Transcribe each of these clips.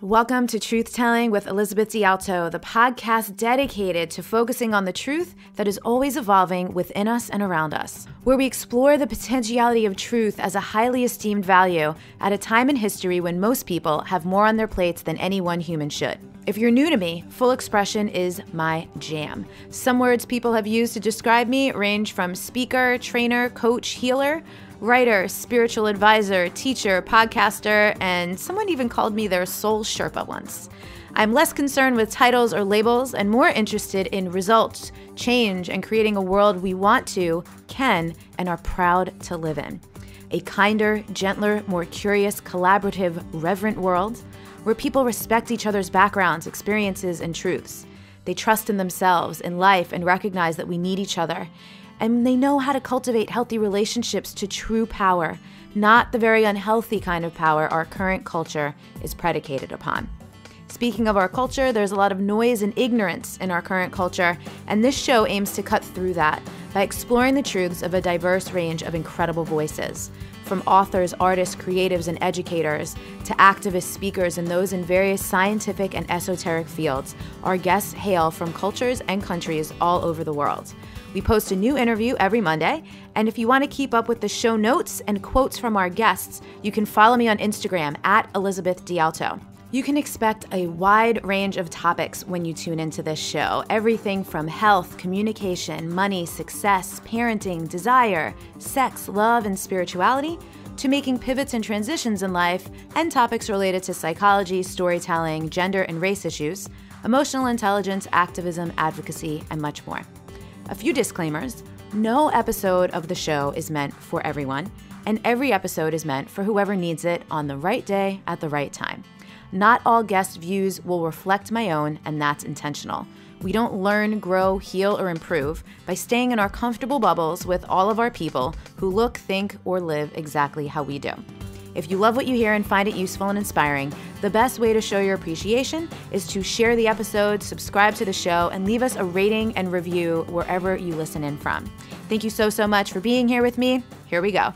Welcome to Truth Telling with Elizabeth D'Alto, the podcast dedicated to focusing on the truth that is always evolving within us and around us, where we explore the potentiality of truth as a highly esteemed value at a time in history when most people have more on their plates than any one human should. If you're new to me, full expression is my jam. Some words people have used to describe me range from speaker, trainer, coach, healer, writer, spiritual advisor, teacher, podcaster, and someone even called me their soul Sherpa once. I'm less concerned with titles or labels and more interested in results, change, and creating a world we want to, can, and are proud to live in. A kinder, gentler, more curious, collaborative, reverent world where people respect each other's backgrounds, experiences, and truths. They trust in themselves, in life, and recognize that we need each other. And they know how to cultivate healthy relationships to true power, not the very unhealthy kind of power our current culture is predicated upon. Speaking of our culture, there's a lot of noise and ignorance in our current culture, and this show aims to cut through that by exploring the truths of a diverse range of incredible voices. From authors, artists, creatives, and educators to activists, speakers, and those in various scientific and esoteric fields, our guests hail from cultures and countries all over the world. We post a new interview every Monday, and if you want to keep up with the show notes and quotes from our guests, you can follow me on Instagram at Elizabeth D'Alto. You can expect a wide range of topics when you tune into this show. Everything from health, communication, money, success, parenting, desire, sex, love, and spirituality, to making pivots and transitions in life, and topics related to psychology, storytelling, gender and race issues, emotional intelligence, activism, advocacy, and much more. A few disclaimers. No episode of the show is meant for everyone, and every episode is meant for whoever needs it on the right day at the right time. Not all guest views will reflect my own, and that's intentional. We don't learn, grow, heal, or improve by staying in our comfortable bubbles with all of our people who look, think, or live exactly how we do. If you love what you hear and find it useful and inspiring, the best way to show your appreciation is to share the episode, subscribe to the show, and leave us a rating and review wherever you listen in from. Thank you so much for being here with me. Here we go.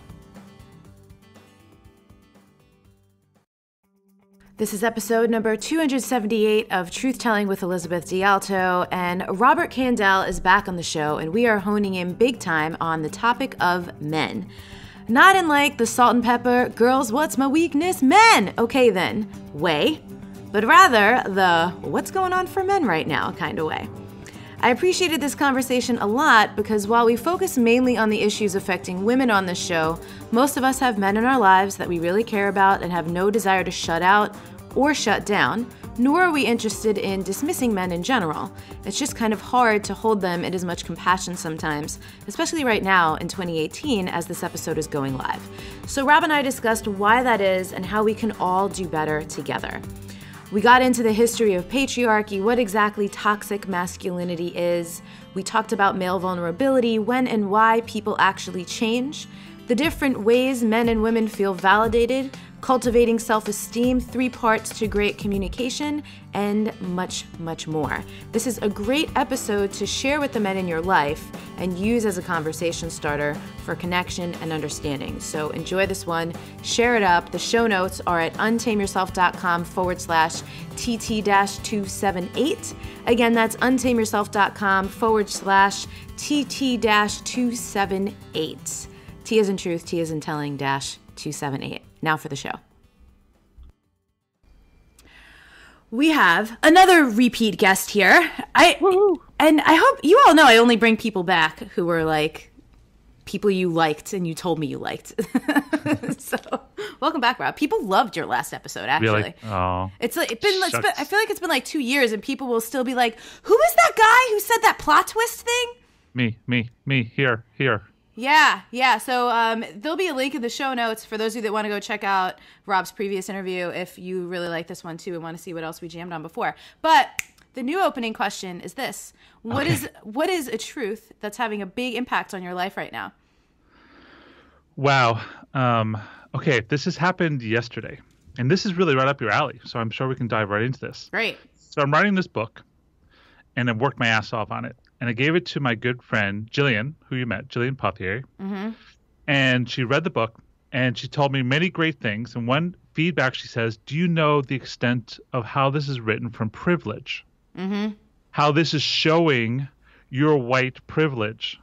This is episode number 278 of Truth Telling with Elizabeth D'Alto, and Robert Kandell is back on the show, and we are honing in big time on the topic of men. Not in like the Salt N Pepa, girls, what's my weakness? Men! Okay then, way. But rather the what's going on for men right now kind of way. I appreciated this conversation a lot because while we focus mainly on the issues affecting women on this show, most of us have men in our lives that we really care about and have no desire to shut out or shut down, nor are we interested in dismissing men in general. It's just kind of hard to hold them in as much compassion sometimes, especially right now in 2018 as this episode is going live. So Rob and I discussed why that is and how we can all do better together. We got into the history of patriarchy, what exactly toxic masculinity is. We talked about male vulnerability, when and why people actually change, the different ways men and women feel validated, cultivating self-esteem, 3 parts to great communication, and much, much more. This is a great episode to share with the men in your life and use as a conversation starter for connection and understanding. So enjoy this one, share it up. The show notes are at untameyourself.com/TT-278. Again, that's untameyourself.com/TT-278. T as in truth, T as in telling, -278. Now for the show. We have another repeat guest here. And I hope you all know I only bring people back who were like people you liked and you told me you liked. So welcome back, Rob. People loved your last episode, actually. Really? Oh, I feel like it's been like 2 years and people will still be like, who was that guy who said that plot twist thing? Me, here. Yeah. So there'll be a link in the show notes for those of you that want to go check out Rob's previous interview if you really like this one too and want to see what else we jammed on before. But the new opening question is this. What is a truth that's having a big impact on your life right now? Wow. Okay, this has happened yesterday. And this is really right up your alley. So I'm sure we can dive right into this. Great. So I'm writing this book and I worked my ass off on it. And I gave it to my good friend, Jillian, who you met, Jillian Pothier. Mm-hmm. And she read the book and she told me many great things. And one feedback, she says, do you know the extent of how this is written from privilege? Mm-hmm. How this is showing your white privilege.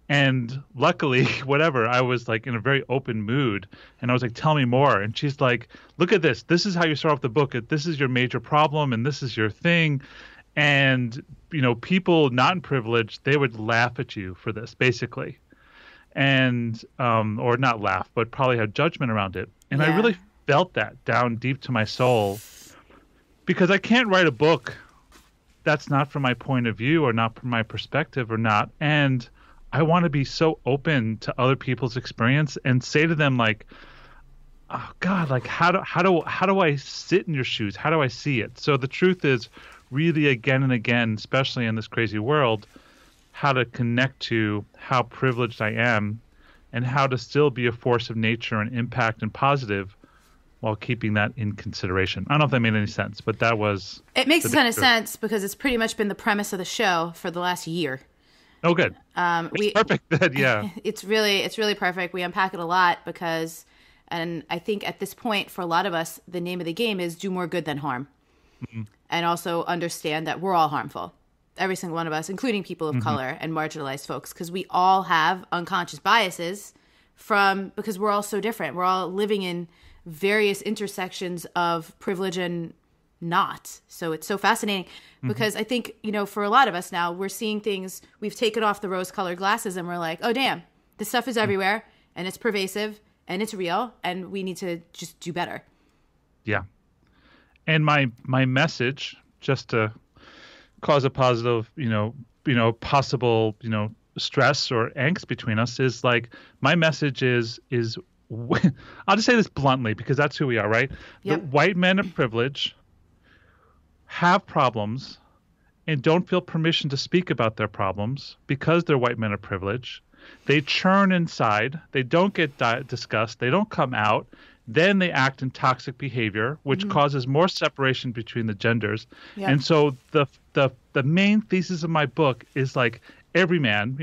And luckily, whatever, I was like in a very open mood, and I was like, tell me more. And she's like, look at this. This is how you start off the book. This is your major problem, and this is your thing. And, people not in privilege, they would laugh at you for this, basically. And, or not laugh, but probably have judgment around it. And I really felt that down deep to my soul, because I can't write a book that's not from my point of view or not from my perspective or not. And I want to be so open to other people's experience and say to them, like, oh God, like how do I sit in your shoes? How do I see it? So the truth is really, again and again, especially in this crazy world, how to connect to how privileged I am and how to still be a force of nature and impact and positive while keeping that in consideration. I don't know if that made any sense, but that was... It makes a ton of sense because it's pretty much been the premise of the show for the last year. Oh, good. It's perfect then, yeah. It's really perfect. We unpack it a lot because, and I think at this point for a lot of us, the name of the game is do more good than harm. Mm-hmm. And also understand that we're all harmful. Every single one of us, including people of color and marginalized folks, because we all have unconscious biases because we're all so different. We're all living in various intersections of privilege and not. So it's so fascinating because I think, for a lot of us now, we're seeing things, we've taken off the rose-colored glasses and we're like, oh, damn, this stuff is everywhere and it's pervasive and it's real and we need to just do better. Yeah. And my message, just to cause a positive, possible, stress or angst between us is like, my message is I'll just say this bluntly because that's who we are, right? Yep. The white men of privilege have problems and don't feel permission to speak about their problems because they're white men of privilege. They churn inside. They don't get discussed. They don't come out. Then they act in toxic behavior, which causes more separation between the genders. Yep. And so the main thesis of my book is like every man,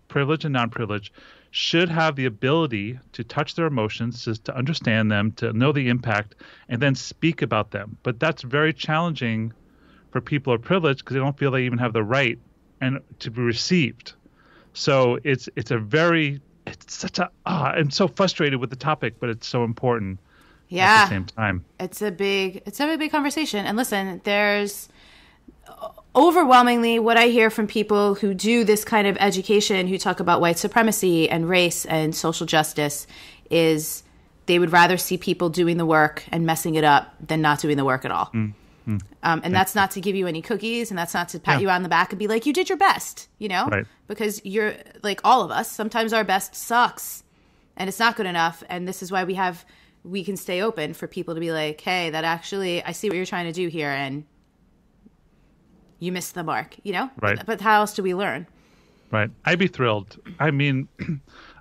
privileged and non-privileged, should have the ability to touch their emotions, to understand them, to know the impact, and then speak about them. But that's very challenging for people of privilege because they don't feel they even have the right and to be received. So it's such a I'm so frustrated with the topic, but it's so important at the same time. It's a big conversation. And listen, there's overwhelmingly what I hear from people who do this kind of education, who talk about white supremacy and race and social justice, is they would rather see people doing the work and messing it up than not doing the work at all. And that's not to give you any cookies, and that's not to pat you on the back and be like, you did your best, Right. Because you're like all of us, sometimes our best sucks and it's not good enough. And this is why we can stay open for people to be like, hey, that actually, I see what you're trying to do here. And you missed the mark, Right. But how else do we learn? Right. I'd be thrilled. I mean,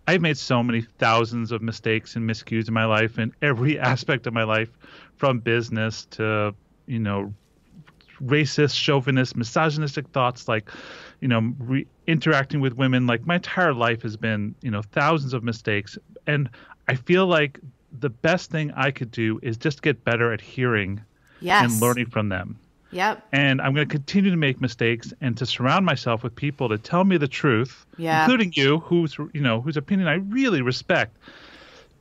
I've made so many thousands of mistakes and miscues in my life, in every aspect of my life, from business to, racist, chauvinist, misogynistic thoughts, like, interacting with women. Like, my entire life has been, thousands of mistakes. And I feel like the best thing I could do is just get better at hearing and learning from them. Yep. And I'm going to continue to make mistakes and to surround myself with people to tell me the truth, including you, whose opinion I really respect,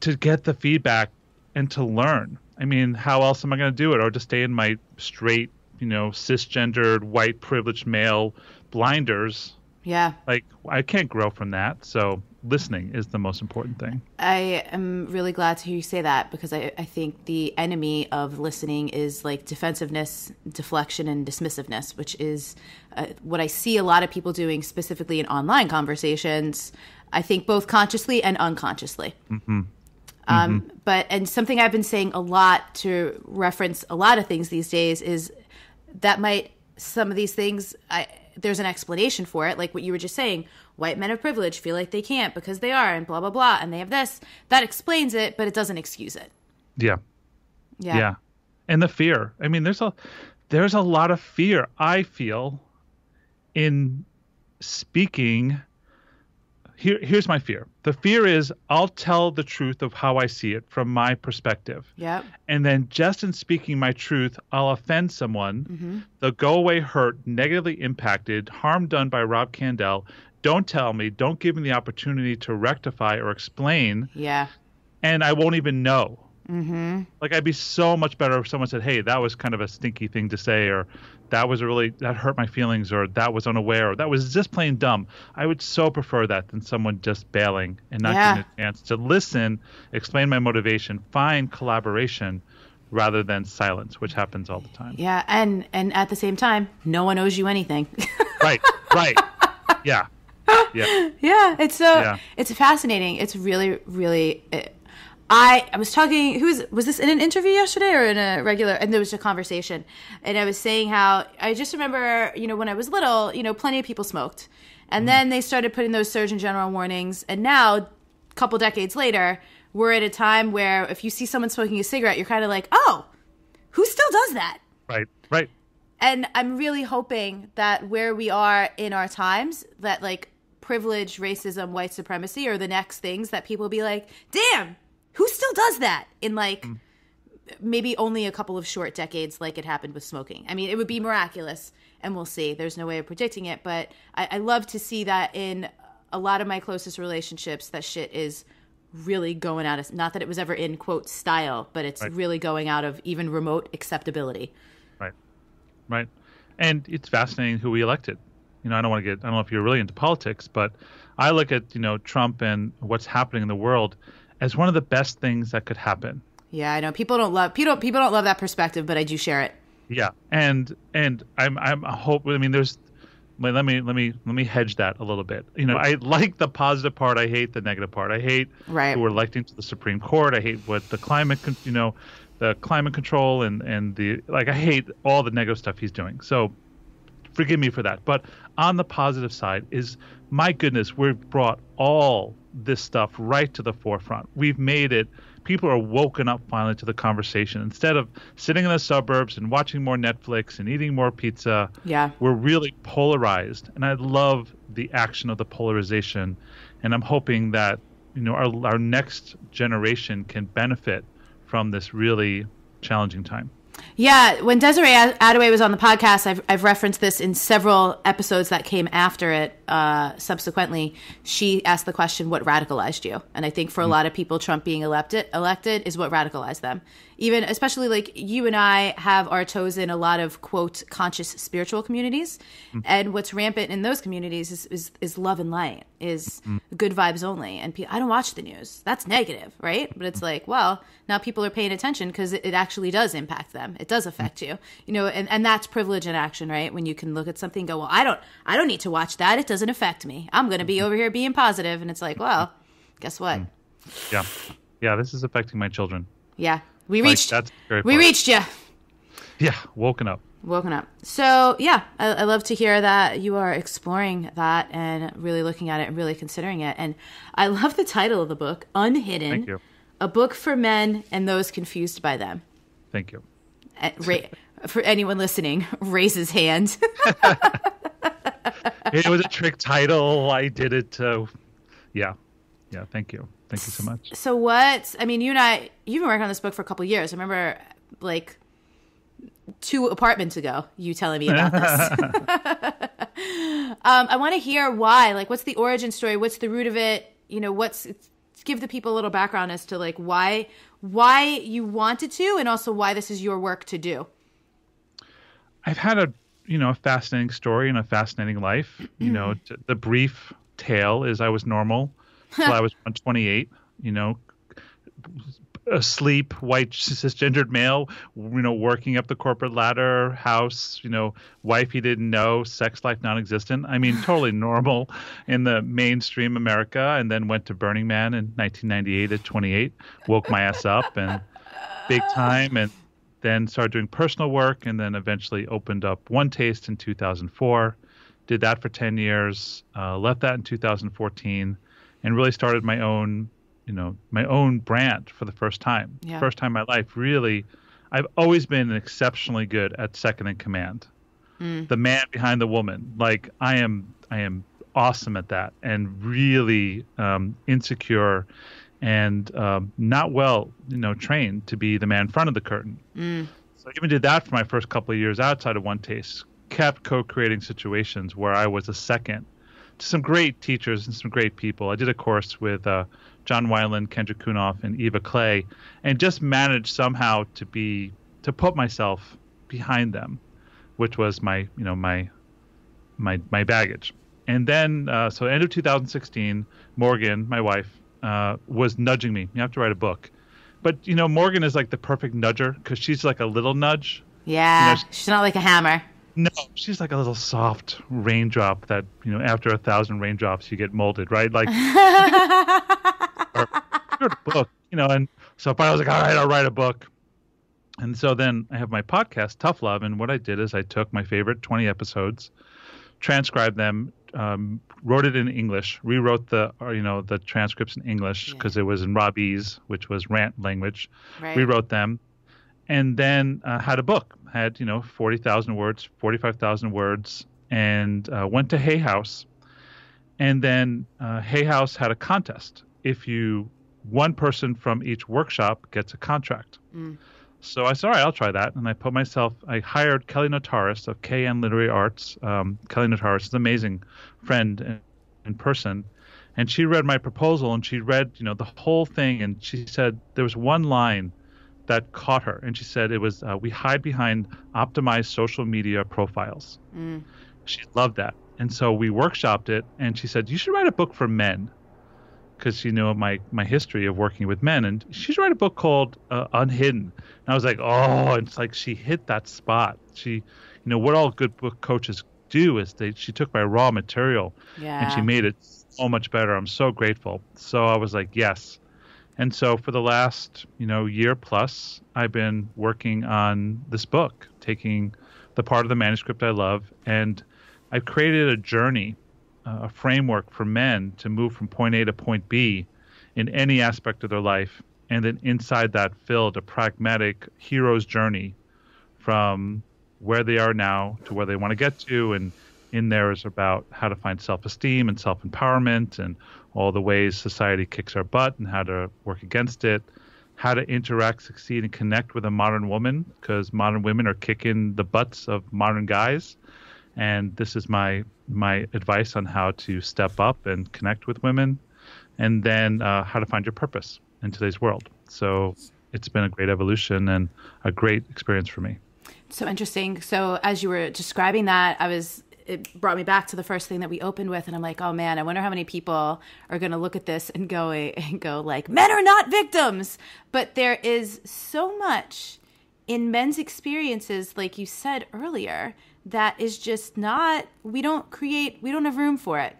to get the feedback and to learn. I mean, how else am I going to do it? Or to stay in my straight, cisgendered, white, privileged male blinders. Yeah. Like, I can't grow from that. So listening is the most important thing. I am really glad to hear you say that because I think the enemy of listening is like defensiveness, deflection, and dismissiveness, which is what I see a lot of people doing specifically in online conversations, I think both consciously and unconsciously. And something I've been saying a lot to reference a lot of things these days is that some of these things, there's an explanation for it, like what you were just saying. White men of privilege feel like they can't because they are, and blah, blah, blah, and they have this. That explains it, but it doesn't excuse it. Yeah. And the fear. I mean, there's a lot of fear I feel in speaking here's my fear. The fear is I'll tell the truth of how I see it from my perspective. Yep. And then just in speaking my truth, I'll offend someone. They'll go away hurt, negatively impacted, harm done by Rob Kandell. Don't tell me. Don't give me the opportunity to rectify or explain. Yeah. And I won't even know. Like, I'd be so much better if someone said, hey, that was kind of a stinky thing to say, or that hurt my feelings, or that was unaware, or that was just plain dumb. I would so prefer that than someone just bailing and not giving me a chance to listen, explain my motivation, find collaboration rather than silence, which happens all the time. Yeah. And at the same time, no one owes you anything. Right. Yeah. Yeah. It's fascinating. It's really, really, I was talking, was this in an interview yesterday or in a regular, and there was a conversation, and I was saying how I just remember, when I was little, plenty of people smoked, and then they started putting those Surgeon General warnings, and now, a couple decades later, we're at a time where if you see someone smoking a cigarette, you're kind of like, oh, who still does that? Right. And I'm really hoping that where we are in our times, that like privilege, racism, white supremacy are the next things that people be like, damn, who still does that in like maybe only a couple of short decades like it happened with smoking? I mean, it would be miraculous, and we'll see. There's no way of predicting it, but I love to see that in a lot of my closest relationships, that shit is really going out of, not that it was ever in, quote, style, but it's really going out of even remote acceptability. Right. And it's fascinating who we elected. I don't know if you're really into politics, but I look at, Trump and what's happening in the world as one of the best things that could happen. Yeah, I know people don't love that perspective, but I do share it. Yeah. And I'm hope, I mean, there's, let me hedge that a little bit. I like the positive part. I hate the negative part. I hate who we're electing to the Supreme Court. I hate what the climate, the climate control and the, like, I hate all the negative stuff he's doing. So forgive me for that. But on the positive side is, my goodness, we've brought all this stuff right to the forefront. We've made it, people are woken up finally to the conversation. Instead of sitting in the suburbs and watching more Netflix and eating more pizza, we're really polarized. And I love the action of the polarization. And I'm hoping that, our next generation can benefit from this really challenging time. Yeah, when Desiree Adaway was on the podcast, I've referenced this in several episodes that came after it. Subsequently, she asked the question, what radicalized you? And I think for a lot of people, Trump being elected is what radicalized them. Even, especially like you and I have our toes in a lot of, quote, conscious spiritual communities. And what's rampant in those communities is love and light, is good vibes only. And I don't watch the news. That's negative, right? But it's like, well, now people are paying attention because it actually does impact them. It does affect you, and that's privilege in action, right? When you can look at something and go, well, I don't need to watch that. It doesn't affect me. I'm going to be over here being positive. And it's like, well, guess what? Yeah, this is affecting my children. Yeah. We reached you. Yeah. Woken up. So yeah, I love to hear that you are exploring that and really looking at it and really considering it. And I love the title of the book, Unhidden. Thank you. A book for men and those confused by them. Thank you. For anyone listening, raise his hand. It was a trick title. I did it. Yeah. Thank you. Thank you so much. So you and I, you've been working on this book for a couple of years. I remember like 2 apartments ago, you telling me about this. I want to hear why, like, what's the origin story? What's the root of it? Give the people a little background as to like why you wanted to, and also why this is your work to do. I've had a fascinating story and a fascinating life. The brief tale is I was normal till I was 28. Asleep, white, cisgendered male, working up the corporate ladder, house, wife he didn't know, sex life non-existent. I mean, totally normal in the mainstream America, and then went to Burning Man in 1998 at 28, woke my ass up and big time, and then started doing personal work, and then eventually opened up One Taste in 2004, did that for 10 years, left that in 2014, and really started my own brand for the first time. Yeah. First time in my life, really. I've always been exceptionally good at second in command. The man behind the woman. Like, I am awesome at that and really insecure and not well, trained to be the man in front of the curtain. So I even did that for my first couple of years outside of One Taste. Kept co-creating situations where I was a second to some great teachers and some great people. I did a course with John Weiland, Kendra Kunoff, and Eva Clay, and just managed somehow to put myself behind them, which was my baggage. And then, so end of 2016, Morgan, my wife, was nudging me. You have to write a book. But, Morgan is like the perfect nudger because she's like a little nudge. Yeah, she's not like a hammer. No, she's like a little soft raindrop that, after 1,000 raindrops, you get molded, right? Like, or a book, and so finally I was like, all right, I'll write a book. And so then I have my podcast, Tough Love. And what I did is I took my favorite 20 episodes, transcribed them, wrote it in English, rewrote the transcripts in English because it was in Robbie's, which was rant language, rewrote them, and then had a book, had 40,000 words, 45,000 words, and went to Hay House, and then Hay House had a contest. If one person from each workshop gets a contract. So I said, all right, I'll try that. And I hired Kelly Notaris of KN Literary Arts. Kelly Notaris is an amazing friend in person. And she read my proposal and she read, the whole thing. And she said there was one line that caught her. And she said it was, we hide behind optimized social media profiles. She loved that. And so we workshopped it. And she said, you should write a book for men. Because she knew my history of working with men. And she should write a book called Unhidden. And I was like, oh, it's like she hit that spot. She, what all good book coaches do is she took my raw material and she made it so much better. I'm so grateful. So I was like, yes. And so for the last, year plus, I've been working on this book, taking the part of the manuscript I love. And I've created a journey, a framework for men to move from point A to point B in any aspect of their life. And then inside that filled a pragmatic hero's journey from where they are now to where they want to get to. And in there is about how to find self-esteem and self-empowerment and all the ways society kicks our butt and how to work against it, how to interact, succeed, and connect with a modern woman because modern women are kicking the butts of modern guys. And this is my advice on how to step up and connect with women, and then how to find your purpose in today's world. So it's been a great evolution and a great experience for me. So interesting. So as you were describing that, it brought me back to the first thing that we opened with, and I'm like, oh man, I wonder how many people are going to look at this and go like, men are not victims. But there is so much in men's experiences, like you said earlier, that is just not, we don't have room for it.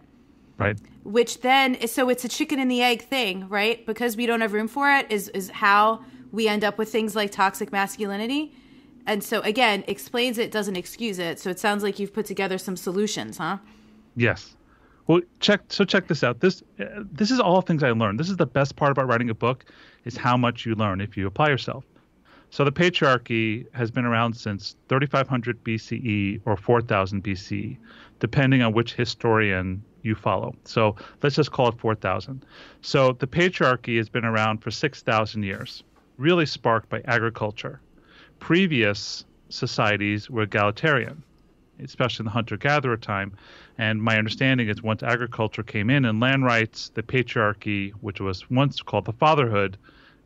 Right. Which then, so it's a chicken and the egg thing, right? Because we don't have room for it is how we end up with things like toxic masculinity. And so again, explains it, doesn't excuse it. So it sounds like you've put together some solutions, huh? Yes. Well, check this out. This is all things I learned. This is the best part about writing a book is how much you learn if you apply yourself. So the patriarchy has been around since 3500 BCE or 4000 BC, depending on which historian you follow. So let's just call it 4000. So the patriarchy has been around for 6,000 years, really sparked by agriculture. Previous societies were egalitarian, especially in the hunter-gatherer time. And my understanding is once agriculture came in and land rights, the patriarchy, which was once called the fatherhood,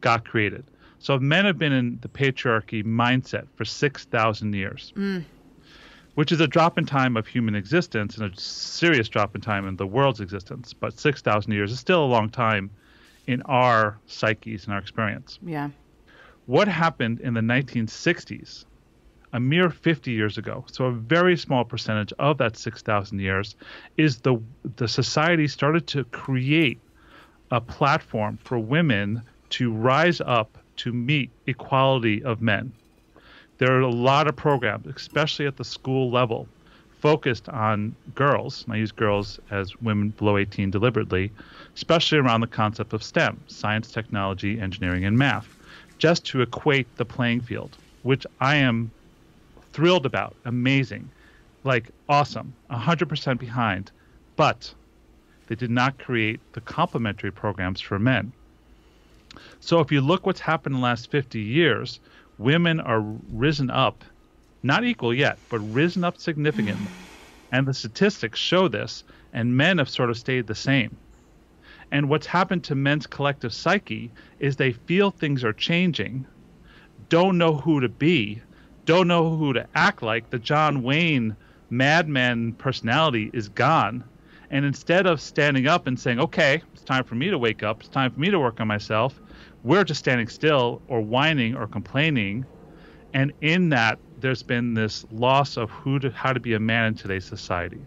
got created. So men have been in the patriarchy mindset for 6,000 years, which is a drop in time of human existence and a serious drop in time in the world's existence. But 6,000 years is still a long time in our psyches and our experience. Yeah. What happened in the 1960s, a mere 50 years ago, so a very small percentage of that 6,000 years, is the society started to create a platform for women to rise up to meet equality of men. There are a lot of programs, especially at the school level, focused on girls, and I use girls as women below 18 deliberately, especially around the concept of STEM, science, technology, engineering, and math, just to equate the playing field, which I am thrilled about, amazing, like awesome, 100% behind. but they did not create the complementary programs for men. So if you look what's happened in the last 50 years, women are risen up, not equal yet, but risen up significantly. And the statistics show this, and men have sort of stayed the same. And what's happened to men's collective psyche is they feel things are changing, don't know who to be, don't know who to act like. The John Wayne madman personality is gone. And instead of standing up and saying, okay, it's time for me to wake up, it's time for me to work on myself, we're just standing still or whining or complaining. And in that, there's been this loss of how to be a man in today's society.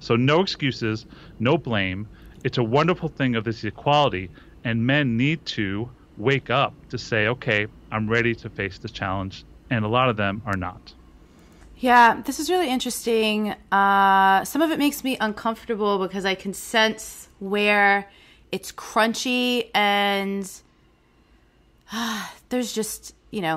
So no excuses, no blame. It's a wonderful thing of this equality, and men need to wake up to say, okay, I'm ready to face this challenge. And a lot of them are not. Yeah, this is really interesting. Some of it makes me uncomfortable because I can sense where it's crunchy and there's just,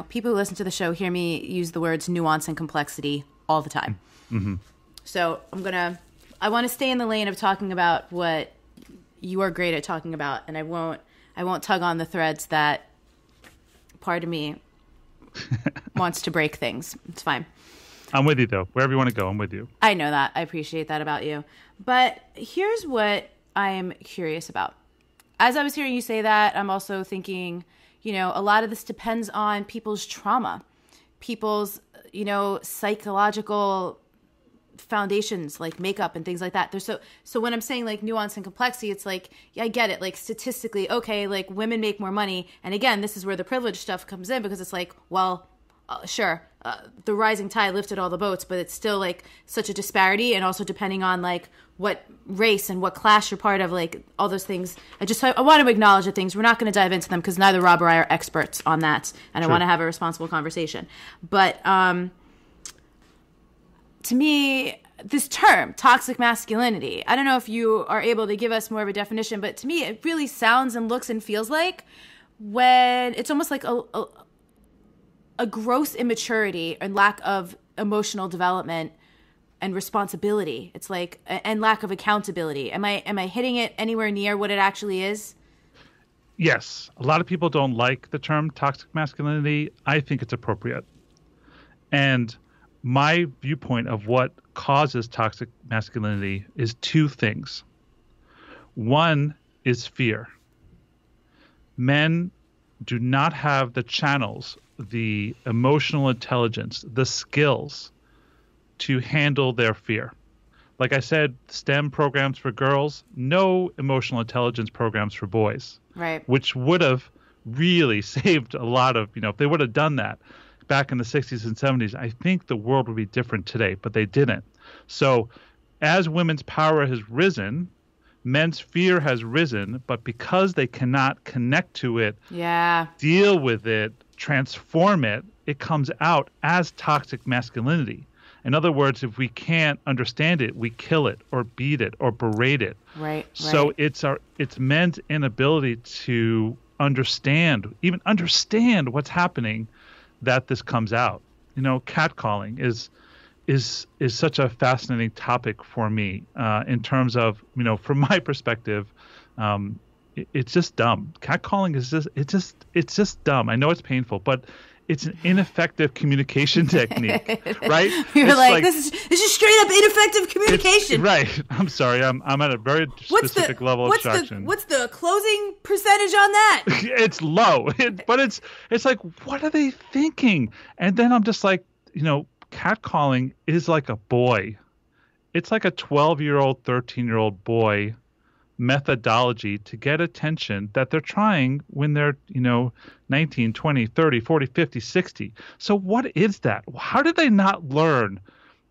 people who listen to the show hear me use the words nuance and complexity all the time. Mm-hmm. So I want to stay in the lane of talking about what you are great at talking about, and I won't tug on the threads that part of me wants to break things. It's fine. I'm with you, though. Wherever you want to go, I'm with you. I know that. I appreciate that about you. But here's what I am curious about. As I was hearing you say that, I'm also thinking, a lot of this depends on people's trauma, people's, psychological foundations like makeup and things like that. There's so when I'm saying like nuance and complexity, it's like, yeah, I get it. Like statistically, okay, like women make more money. And again, this is where the privilege stuff comes in because it's like, well, sure, the rising tide lifted all the boats, but it's still like such a disparity, and also depending on like what race and what class you're part of, like all those things. I want to acknowledge the things. We're not going to dive into them because neither Rob or I are experts on that, and True. I want to have a responsible conversation. But to me, this term, toxic masculinity, I don't know if you are able to give us more of a definition, but to me, it really sounds and looks and feels like when it's almost like a gross immaturity and lack of emotional development and responsibility. It's like, and lack of accountability. Am I hitting it anywhere near what it actually is? Yes. A lot of people don't like the term toxic masculinity. I think it's appropriate. And my viewpoint of what causes toxic masculinity is two things. One is fear. Men do not have the channels, the emotional intelligence, the skills to handle their fear. Like I said, STEM programs for girls, no emotional intelligence programs for boys. Right. Which would have really saved a lot of, if they would have done that back in the 60s and 70s, I think the world would be different today, but they didn't. So as women's power has risen, men's fear has risen, but because they cannot connect to it, deal with it, transform it, it comes out as toxic masculinity. In other words, if we can't understand it, we kill it or beat it or berate it. Right. So it's men's inability to even understand what's happening that this comes out. Catcalling is such a fascinating topic for me in terms of, from my perspective, it's just dumb. Catcalling is it's just dumb. I know it's painful, but it's an ineffective communication technique, right? You're like this is straight up ineffective communication. Right. I'm sorry. I'm at a very specific level of abstraction. What's the closing percentage on that? It's low, but it's like, what are they thinking? And then I'm just like, catcalling is like a boy. It's like a 12-year-old, 13-year-old boy methodology to get attention that they're trying when they're 19, 20, 30, 40, 50, 60. So what is that? How did they not learn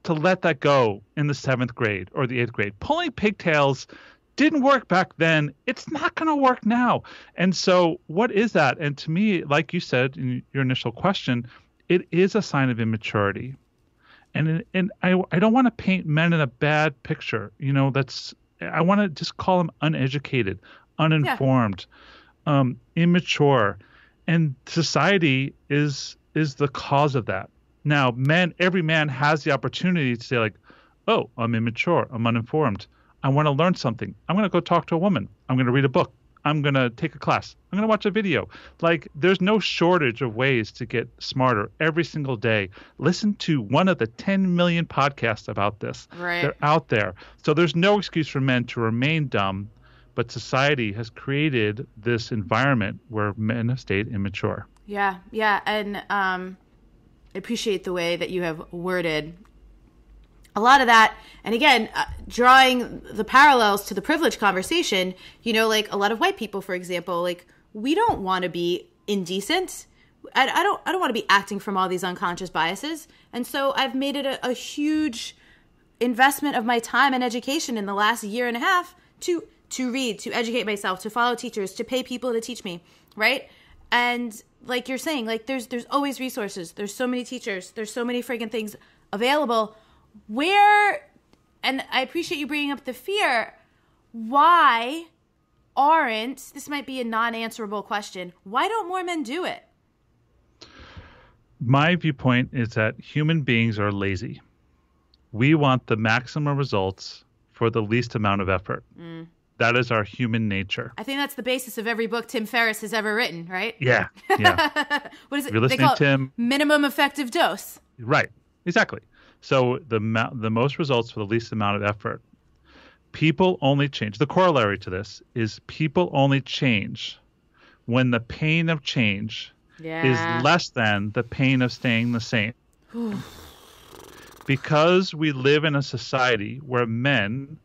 to let that go in the 7th grade or the 8th grade? Pulling pigtails didn't work back then. It's not going to work now. And so what is that? And to me, like you said in your initial question, it is a sign of immaturity. And I don't want to paint men in a bad picture. I want to just call them uneducated, uninformed, immature, and society is the cause of that. Now, every man has the opportunity to say like, Oh, I'm immature. I'm uninformed. I want to learn something. I'm going to go talk to a woman. I'm going to read a book. I'm going to take a class. I'm going to watch a video. Like, there's no shortage of ways to get smarter every single day. Listen to one of the 10 million podcasts about this. Right. They're out there. So there's no excuse for men to remain dumb, but society has created this environment where men have stayed immature. Yeah, yeah. And I appreciate the way that you have worded a lot of that. And again, drawing the parallels to the privilege conversation, you know, like a lot of white people, for example, like we don't want to be indecent. I don't want to be acting from all these unconscious biases. And so I've made it a huge investment of my time and education in the last year and a half to read, to educate myself, to follow teachers, to pay people to teach me. Right. And like you're saying, like there's always resources. There's so many teachers. There's so many friggin' things available. Where, and I appreciate you bringing up the fear, why aren't, this might be a non-answerable question, why don't more men do it? My viewpoint is that human beings are lazy. We want the maximum results for the least amount of effort. That is our human nature. I think that's the basis of every book Tim Ferriss has ever written, right? Yeah. What is it? If you're listening, they call Tim. It minimum effective dose. Right. Exactly. So the most results for the least amount of effort. People only change. The corollary to this is people only change when the pain of change is less than the pain of staying the same. Because we live in a society where men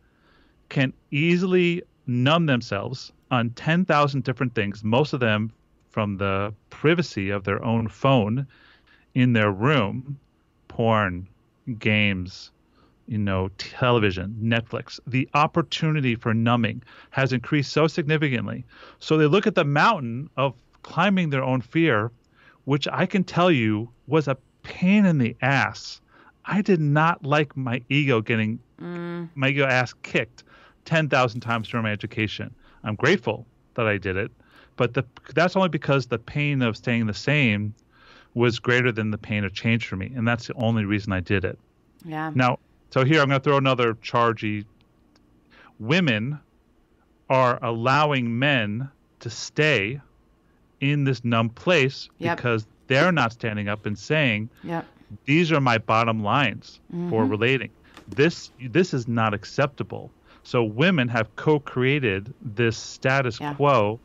can easily numb themselves on 10,000 different things, most of them from the privacy of their own phone in their room, porn, games, television, Netflix. The opportunity for numbing has increased so significantly. So they look at the mountain of climbing their own fear, which I can tell you was a pain in the ass. I did not like my ego getting my ego ass kicked 10,000 times during my education. I'm grateful that I did it, but that's only because the pain of staying the same was greater than the pain of change for me. And that's the only reason I did it. Yeah. Now, so here I'm going to throw another chargy. Women are allowing men to stay in this numb place because they're not standing up and saying, these are my bottom lines for relating. This is not acceptable. So women have co-created this status quo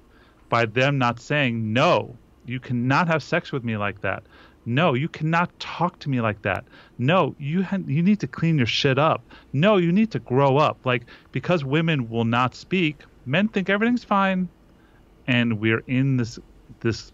by them not saying, no, you cannot have sex with me like that. No, you cannot talk to me like that. No, you need to clean your shit up. No, you need to grow up. Like, because women will not speak, men think everything's fine, and we're in this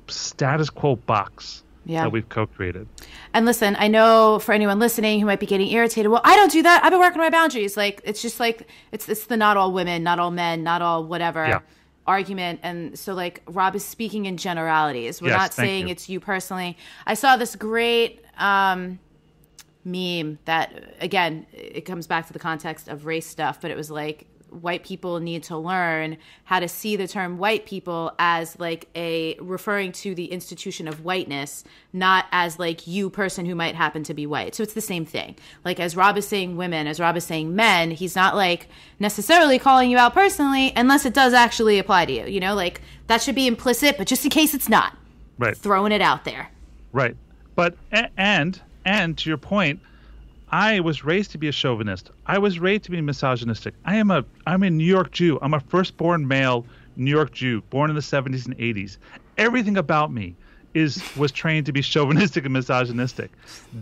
status quo box that we've co-created. And listen, I know for anyone listening who might be getting irritated, well, I don't do that. I've been working on my boundaries. Like, it's just like, it's the not all women, not all men, not all whatever argument. And so, like, Rob is speaking in generalities. We're not saying it's you personally. I saw this great meme that, again, it comes back to the context of race stuff, but it was like, white people need to learn how to see the term white people as like referring to the institution of whiteness, not as like you person who might happen to be white. So it's the same thing. Like, as Rob is saying women, as Rob is saying men, he's not like necessarily calling you out personally unless it does actually apply to you. You know, like that should be implicit, but just in case it's not, throwing it out there. Right. But and to your point, I was raised to be a chauvinist. I was raised to be misogynistic. I'm a New York Jew. I'm a firstborn male New York Jew, born in the 70s and 80s. Everything about me was trained to be chauvinistic and misogynistic.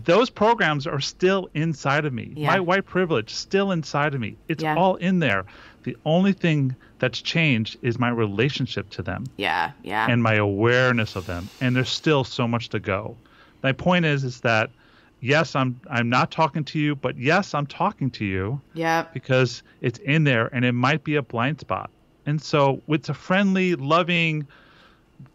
Those programs are still inside of me. My white privilege still inside of me. It's all in there. The only thing that's changed is my relationship to them. And my awareness of them. And there's still so much to go. My point is that yes, I'm not talking to you, but yes, I'm talking to you. Because it's in there, and it might be a blind spot. And so it's a friendly, loving,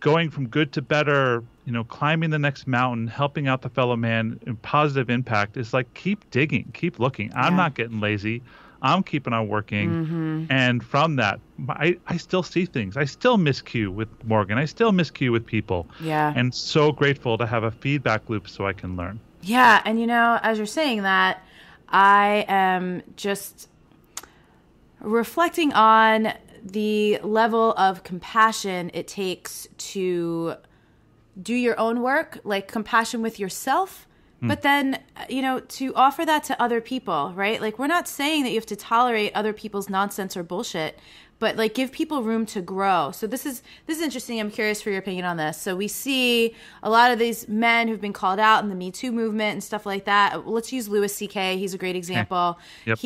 going from good to better, climbing the next mountain, helping out the fellow man, and positive impact. It's like, keep digging, keep looking. I'm not getting lazy. I'm keeping on working. And from that, I still see things. I still miscue with Morgan. I still miscue with people. And so grateful to have a feedback loop so I can learn. Yeah, and as you're saying that, I am just reflecting on the level of compassion it takes to do your own work, like compassion with yourself, but then, to offer that to other people, right? Like, we're not saying that you have to tolerate other people's nonsense or bullshit, but like give people room to grow. So this is interesting. I'm curious for your opinion on this. So we see a lot of these men who've been called out in the Me Too movement and stuff like that. Let's use Louis C.K. He's a great example. Yep.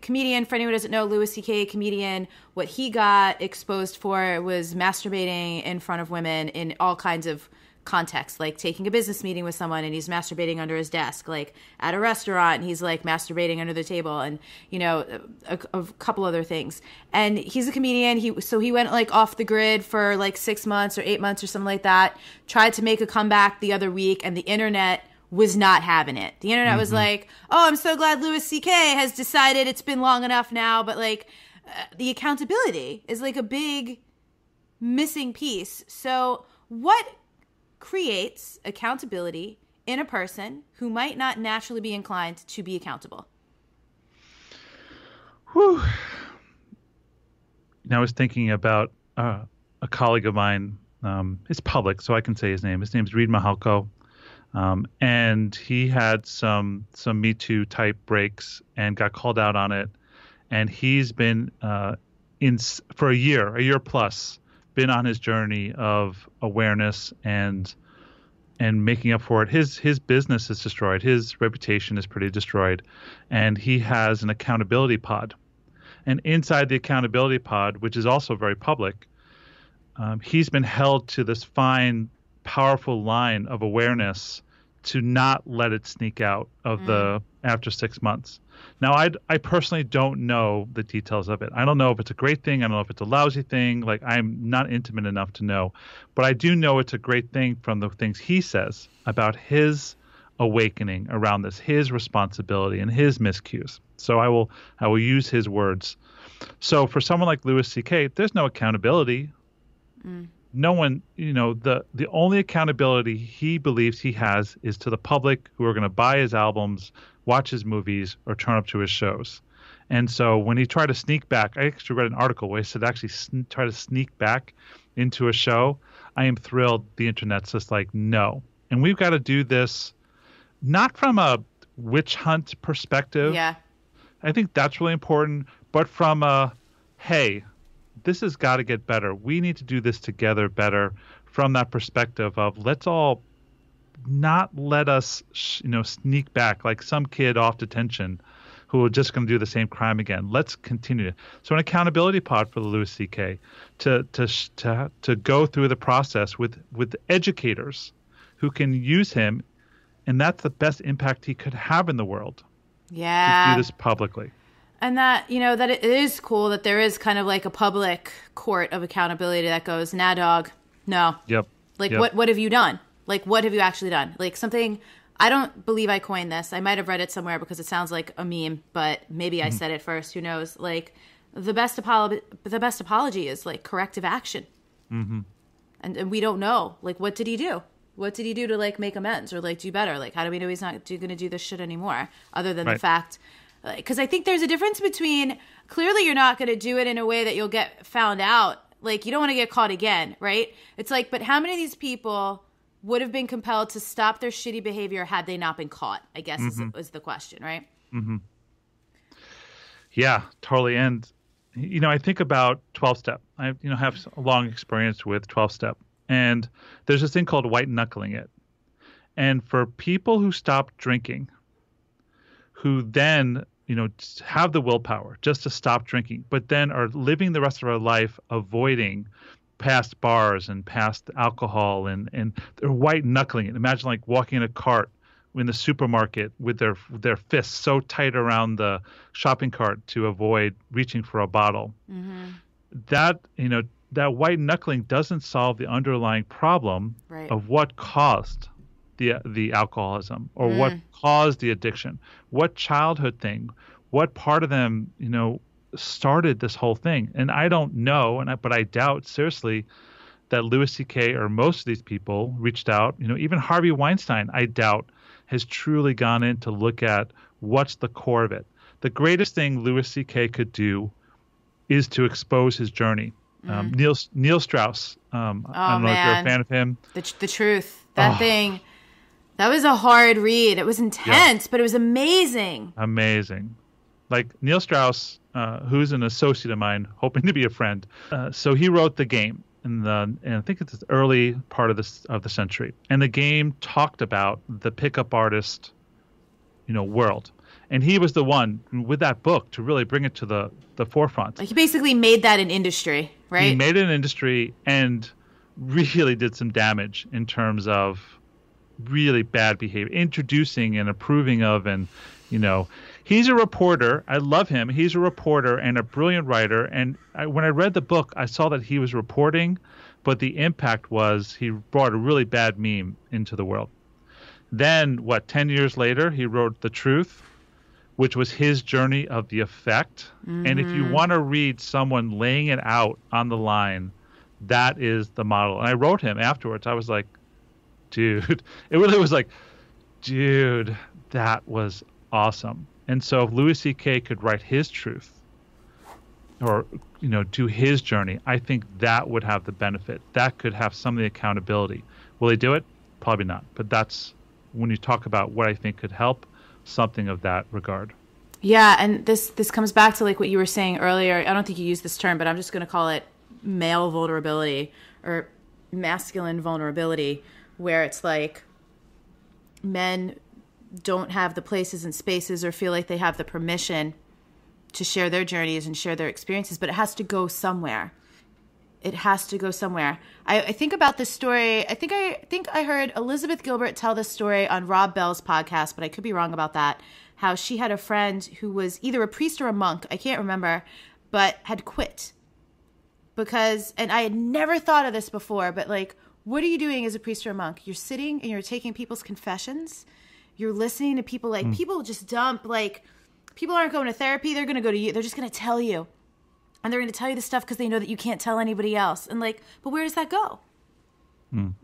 Comedian, for anyone who doesn't know, Louis C.K., comedian, what he got exposed for was masturbating in front of women in all kinds of context, like taking a business meeting with someone and he's masturbating under his desk, like at a restaurant and he's like masturbating under the table, and a couple other things. And he's a comedian. He went like off the grid for like 6 months or 8 months or something like that, tried to make a comeback the other week, and the internet was not having it. The internet was like, oh, I'm so glad Louis C.K. has decided it's been long enough now, but like the accountability is like a big missing piece. So what creates accountability in a person who might not naturally be inclined to be accountable? Whew. Now I was thinking about a colleague of mine. It's public, so I can say his name. His name's Reed Mahalko. And he had some Me Too type breaks and got called out on it. And he's been for a year plus, been on his journey of awareness and making up for it. His business is destroyed. His reputation is pretty destroyed. And he has an accountability pod. And inside the accountability pod, which is also very public, he's been held to this fine, powerful line of awareness to not let it sneak out of the after 6 months. Now, I personally don't know the details of it. I don't know if it's a great thing. I don't know if it's a lousy thing. Like, I'm not intimate enough to know. But I do know it's a great thing from the things he says about his awakening around this, his responsibility and his miscues. So I will use his words. So for someone like Louis C.K., there's no accountability. No one, the only accountability he believes he has is to the public who are going to buy his albums, watch his movies, or turn up to his shows. And so when he tried to sneak back, I actually read an article where he said actually try to sneak back into a show. I am thrilled the internet's just like, no. And we've got to do this not from a witch hunt perspective. Yeah. I think that's really important, but from a, hey, this has got to get better. We need to do this together better from that perspective of let's all not let us, sneak back like some kid off detention who are just going to do the same crime again. Let's continue. So an accountability pod for the Louis C.K. to go through the process with educators who can use him, and that's the best impact he could have in the world. Yeah. To do this publicly. And that, that it is cool that there is kind of like a public court of accountability that goes, nah, dog, no. Yep. Like, what have you done? Like, what have you actually done? Like something, I don't believe I coined this. I might have read it somewhere because it sounds like a meme, but maybe I said it first. Who knows? Like, the best apology is like corrective action. Mm-hmm. And we don't know. Like, what did he do? What did he do to like make amends or like do better? Like, how do we know he's not going to do this shit anymore? Other than the fact, because I think there's a difference between clearly you're not going to do it in a way that you'll get found out. Like, you don't want to get caught again, right? It's like, but how many of these people would have been compelled to stop their shitty behavior had they not been caught, I guess is the question, right? Mm-hmm. Yeah, totally. And, I think about 12-step. I, have a long experience with 12-step. And there's this thing called white knuckling it. And for people who stop drinking, who then, have the willpower just to stop drinking, but then are living the rest of our life avoiding past bars and past alcohol, and they're white knuckling it. Imagine like walking in a cart in the supermarket with their fists so tight around the shopping cart to avoid reaching for a bottle. Mm-hmm. That white knuckling doesn't solve the underlying problem of what caused the alcoholism or what caused the addiction, what childhood thing, what part of them, started this whole thing. And I don't know, but I doubt seriously that Louis C.K. or most of these people reached out. Even Harvey Weinstein, I doubt, has truly gone in to look at what's the core of it? The greatest thing Louis C.K. could do is to expose his journey. Neil Strauss, I don't know if you're a fan of him. The Truth. That thing, that was a hard read. It was intense, but it was amazing. Amazing. Like Neil Strauss, who's an associate of mine, hoping to be a friend. So he wrote The Game and I think it's the early part of the century. And The Game talked about the pickup artist, world. And he was the one with that book to really bring it to the forefront. Like he basically made that an industry, right? He made it an industry and really did some damage in terms of really bad behavior, introducing and approving of, and he's a reporter. I love him. He's a reporter and a brilliant writer. And when I read the book, I saw that he was reporting, but the impact was he brought a really bad meme into the world. Then, 10 years later, he wrote The Truth, which was his journey of the effect. Mm-hmm. And if you want to read someone laying it out on the line, that is the model. And I wrote him afterwards. I was like, dude, it really was like, dude, that was awesome. And so if Louis C.K. could write his truth or, do his journey, I think that would have the benefit. That could have some of the accountability. Will he do it? Probably not. But that's when you talk about what I think could help, something of that regard. Yeah, and this comes back to like what you were saying earlier. I don't think you used this term, but I'm just going to call it male vulnerability or masculine vulnerability, where it's like men don't have the places and spaces or feel like they have the permission to share their journeys and share their experiences, but it has to go somewhere. It has to go somewhere. I think about this story. I think I heard Elizabeth Gilbert tell this story on Rob Bell's podcast, but I could be wrong about that. How she had a friend who was either a priest or a monk, I can't remember, but had quit. And I had never thought of this before, but like, what are you doing as a priest or a monk? You're sitting and you're taking people's confessions. You're listening to people, like people just dump, like people aren't going to therapy. They're going to go to you. They're just going to tell you. And they're going to tell you this stuff because they know that you can't tell anybody else. And like, but where does that go?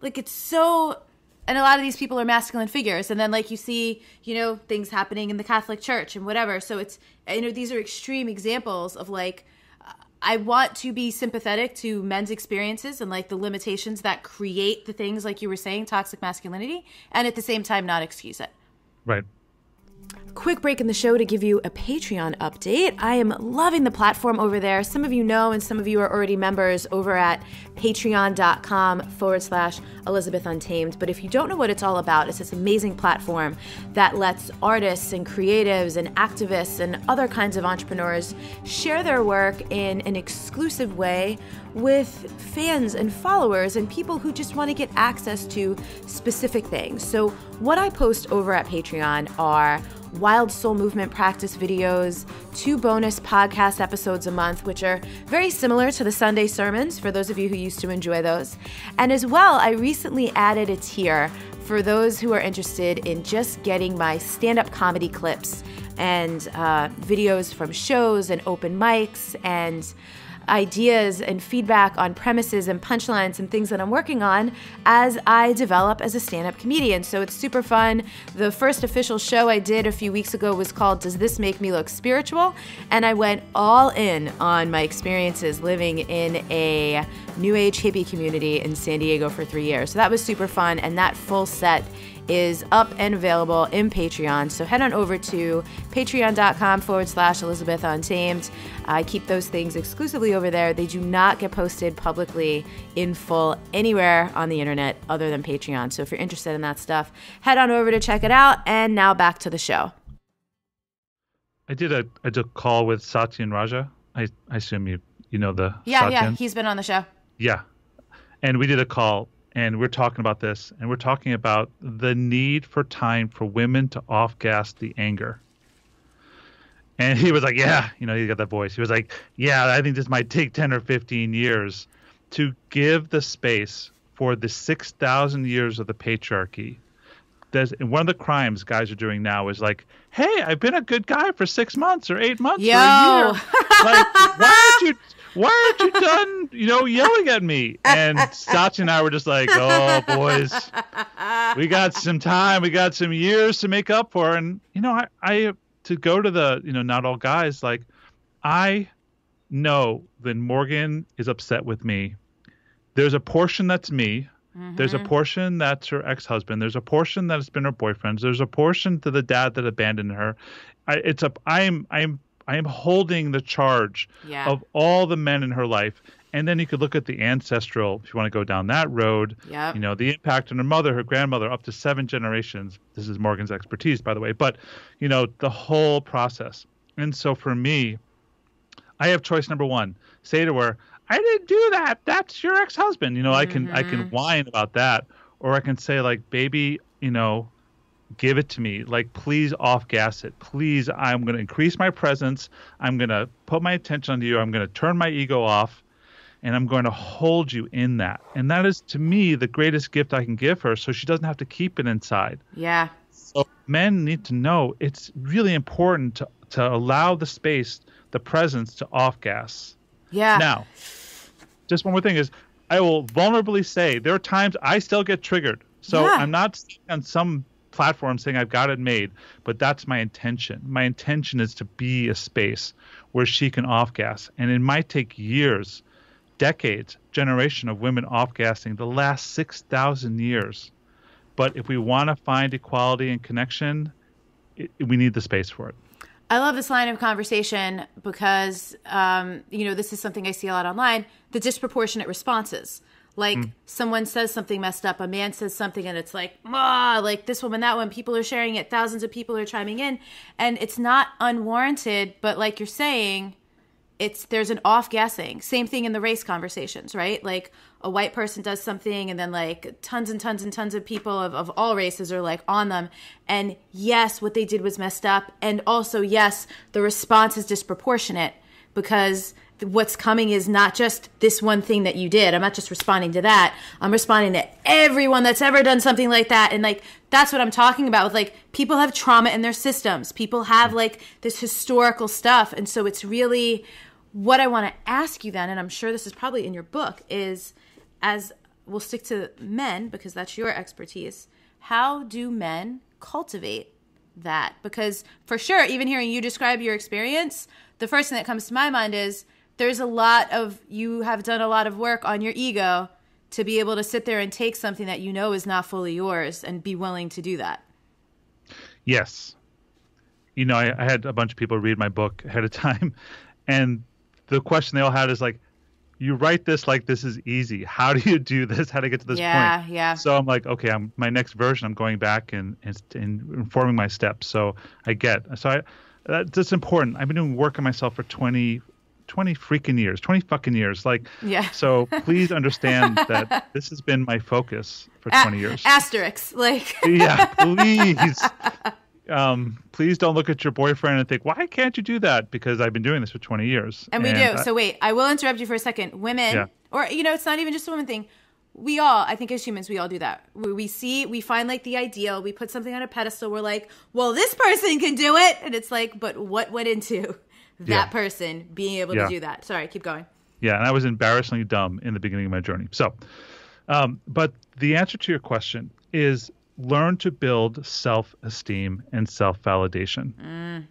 Like it's so, and a lot of these people are masculine figures. And then like you see, things happening in the Catholic Church and whatever. So it's, these are extreme examples of like, I want to be sympathetic to men's experiences and like the limitations that create the things like you were saying, toxic masculinity, and at the same time not excuse it. Right. Quick break in the show to give you a Patreon update. I am loving the platform over there. Some of you know, and some of you are already members over at patreon.com/Elizabeth Untamed. But if you don't know what it's all about, it's this amazing platform that lets artists and creatives and activists and other kinds of entrepreneurs share their work in an exclusive way with fans and followers and people who just want to get access to specific things. So what I post over at Patreon are Wild Soul Movement practice videos, 2 bonus podcast episodes a month, which are very similar to the Sunday sermons for those of you who used to enjoy those. And as well, I recently added a tier for those who are interested in just getting my stand-up comedy clips and videos from shows and open mics and ideas and feedback on premises and punchlines and things that I'm working on as I develop as a stand-up comedian. So it's super fun. The first official show I did a few weeks ago was called Does This Make Me Look Spiritual? And I went all in on my experiences living in a New Age hippie community in San Diego for 3 years. So that was super fun, and that full set is up and available in Patreon. So head on over to patreon.com/Elizabeth Untamed. I keep those things exclusively over there. They do not get posted publicly in full anywhere on the internet other than Patreon. So if you're interested in that stuff, head on over to check it out. And now back to the show. I did a call with Satyan Raja. I assume you know the Yeah, Satyan. yeah, he's been on the show. Yeah. And we did a call. And we're talking about this, and we're talking about the need for time for women to off-gas the anger. And he was like, yeah, he got that voice. He was like, yeah, I think this might take 10 or 15 years to give the space for the 6,000 years of the patriarchy. And one of the crimes guys are doing now is like, hey, I've been a good guy for 6 months or 8 months or a year. Like, why aren't you done, yelling at me? And Satya and I were just like, oh, boys, we got some time. We got some years to make up for. And, I to go to the, not all guys, like, I know that Morgan is upset with me. There's a portion that's me. There's a portion that's her ex-husband. There's a portion that has been her boyfriend. There's a portion to the dad that abandoned her. I am holding the charge of all the men in her life. And then you could look at the ancestral, if you want to go down that road, the impact on her mother, her grandmother, up to 7 generations. This is Morgan's expertise, by the way. But, the whole process. And so for me, I have choice number 1. Say to her, I didn't do that. That's your ex-husband. I can whine about that. Or I can say, like, baby, give it to me. Like, please off-gas it. Please, I'm going to increase my presence. I'm going to put my attention on you. I'm going to turn my ego off. And I'm going to hold you in that. And that is, to me, the greatest gift I can give her, so she doesn't have to keep it inside. Yeah. So men need to know it's really important to allow the space, the presence to off-gas. Yeah. Now, just one more thing is, I will vulnerably say there are times I still get triggered. So I'm not on some platform saying I've got it made, but that's my intention. My intention is to be a space where she can off-gas. And it might take years, decades, generation of women off-gassing, the last 6,000 years. But if we want to find equality and connection, we need the space for it. I love this line of conversation because, this is something I see a lot online, the disproportionate responses. Like someone says something messed up, a man says something and it's like, like this woman, that one, people are sharing it, thousands of people are chiming in. And it's not unwarranted, but like you're saying, there's an off-gassing. Same thing in the race conversations, right? Like a white person does something and then like tons and tons and tons of people of all races are like on them. And yes, what they did was messed up. And also, yes, the response is disproportionate because what's coming is not just this one thing that you did. I'm not just responding to that. I'm responding to everyone that's ever done something like that. And like, that's what I'm talking about with like, people have trauma in their systems. People have like this historical stuff. And so it's really what I want to ask you then, and I'm sure this is probably in your book, is as we'll stick to men because that's your expertise. How do men cultivate that? Because for sure, even hearing you describe your experience, the first thing that comes to my mind is there's you have done a lot of work on your ego to be able to sit there and take something that is not fully yours and be willing to do that. Yes. I had a bunch of people read my book ahead of time, and the question they all had is like, you write this like this is easy. How do you do this? How to get to this point? Yeah. So I'm like, okay, my next version, I'm going back and informing my steps. So that's important. I've been doing work on myself for 20 freaking years, 20 fucking years. Like, so please understand that this has been my focus for 20 years. Asterix, like. Yeah, please. Please don't look at your boyfriend and think, why can't you do that? Because I've been doing this for 20 years. And we do. So wait, I will interrupt you for a second. Women, or, it's not even just a woman thing. We all, I think as humans, we all do that. We find like the ideal, we put something on a pedestal. We're like, well, this person can do it. And it's like, but what went into that person being able to do that? Sorry, keep going. Yeah. And I was embarrassingly dumb in the beginning of my journey. So, but the answer to your question is, learn to build self-esteem and self-validation.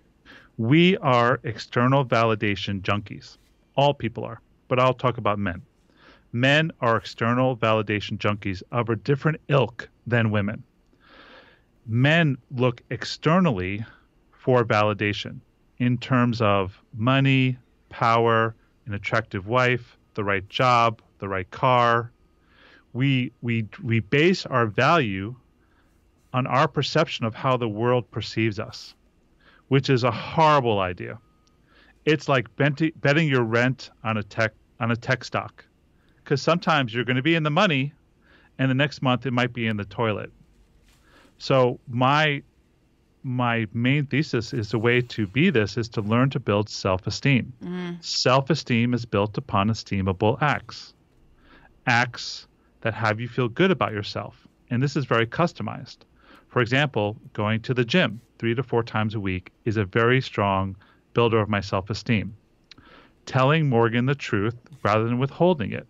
We are external validation junkies. All people are, but I'll talk about men. Men are external validation junkies of a different ilk than women. Men look externally for validation in terms of money, power, an attractive wife, the right job, the right car. We base our value on our perception of how the world perceives us, which is a horrible idea. It's like betting your rent on a tech stock, because sometimes you're going to be in the money, and the next month it might be in the toilet. So my main thesis is the way to be this is to learn to build self-esteem. Self-esteem is built upon esteemable acts that have you feel good about yourself, and this is very customized. For example, going to the gym 3 to 4 times a week is a very strong builder of my self-esteem. Telling Morgan the truth rather than withholding it,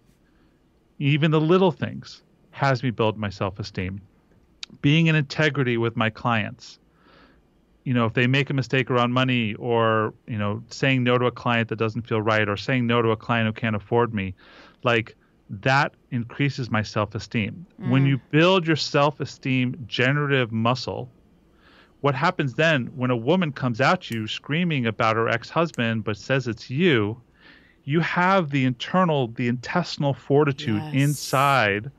even the little things, has me build my self-esteem. Being in integrity with my clients, if they make a mistake around money, or, saying no to a client that doesn't feel right, or saying no to a client who can't afford me, like that increases my self-esteem. When you build your self-esteem generative muscle, what happens then when a woman comes at you screaming about her ex-husband but says it's you, you have the intestinal fortitude inside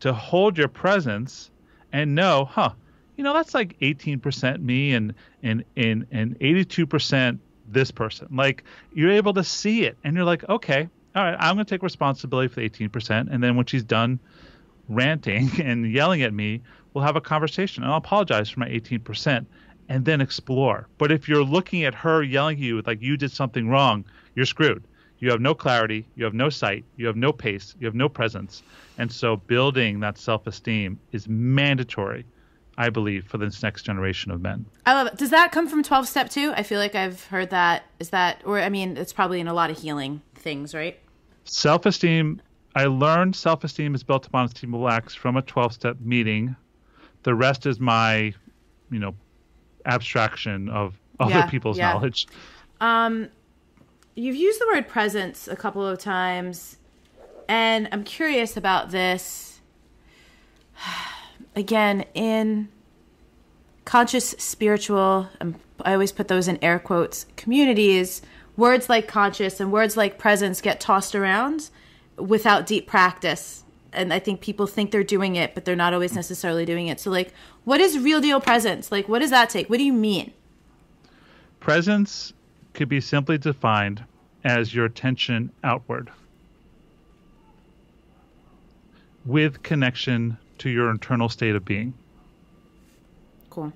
to hold your presence and know, that's like 18% me and 82% this person. Like, you're able to see it, and you're like, okay, all right, I'm going to take responsibility for the 18%. And then when she's done ranting and yelling at me, we'll have a conversation, and I'll apologize for my 18% and then explore. But if you're looking at her yelling at you like you did something wrong, you're screwed. You have no clarity, you have no sight, you have no pace, you have no presence. And so building that self-esteem is mandatory, I believe, for this next generation of men. I love it. Does that come from 12-step too? I feel like I've heard that. Is that, or I mean, it's probably in a lot of healing things, right? Self-esteem, I learned self-esteem is built upon esteemable acts from a 12-step meeting. The rest is my, abstraction of other people's knowledge. You've used the word presence a couple of times, and I'm curious about this. Again, in conscious, spiritual, I always put those in air quotes, communities, words like conscious and words like presence get tossed around without deep practice. And I think people think they're doing it, but they're not always necessarily doing it. So, like, what is real deal presence? Like, what does that take? What do you mean? Presence could be simply defined as your attention outward with connection to your internal state of being. Cool.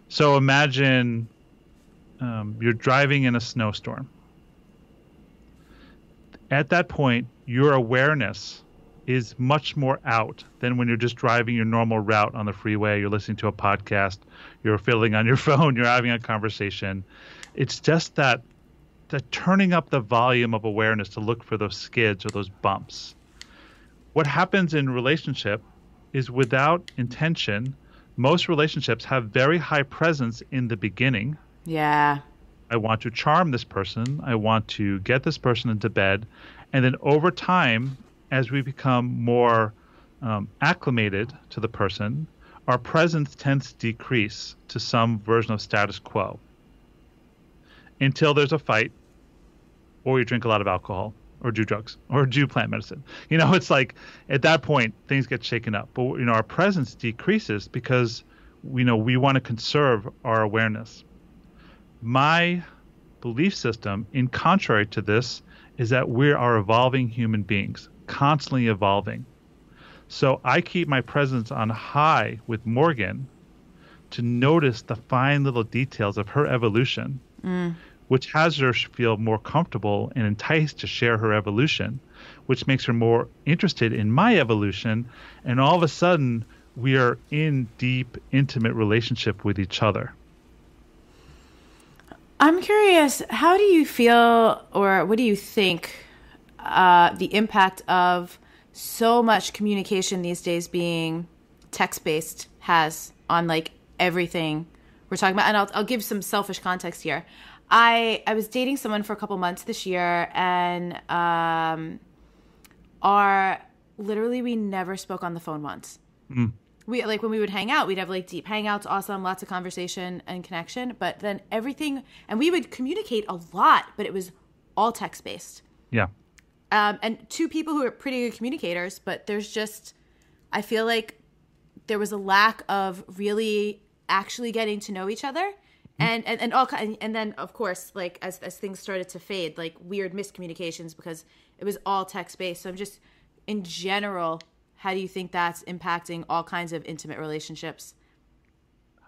So imagine you're driving in a snowstorm. At that point, your awareness is much more out than when you're just driving your normal route on the freeway, you're listening to a podcast, you're fiddling on your phone, you're having a conversation. It's just that turning up the volume of awareness to look for those skids or those bumps. What happens in relationship is, without intention, most relationships have very high presence in the beginning. Yeah. I want to charm this person. I want to get this person into bed. And then over time, as we become more acclimated to the person, our presence tends to decrease to some version of status quo until there's a fight, or you drink a lot of alcohol, or do drugs, or do plant medicine. It's like at that point, things get shaken up. But, our presence decreases because, we want to conserve our awareness. My belief system, in contrary to this, is that we are evolving human beings, constantly evolving. So I keep my presence on high with Morgan to notice the fine little details of her evolution, which has her feel more comfortable and enticed to share her evolution, which makes her more interested in my evolution. And all of a sudden, we are in deep, intimate relationship with each other. I'm curious, how do you feel, or what do you think the impact of so much communication these days being text-based has on, like, everything we're talking about? And I'll give some selfish context here. I was dating someone for a couple months this year, and we never spoke on the phone once. We, like, when we would hang out, we'd have, like, deep hangouts, awesome, lots of conversation and connection. But then everything, and we would communicate a lot, but it was all text-based. Yeah. And two people who are pretty good communicators, but there's just, I feel like there was a lack of really actually getting to know each other. And then, of course, like, as things started to fade, like, weird miscommunications because it was all text-based. So I'm just, in general, how do you think that's impacting all kinds of intimate relationships?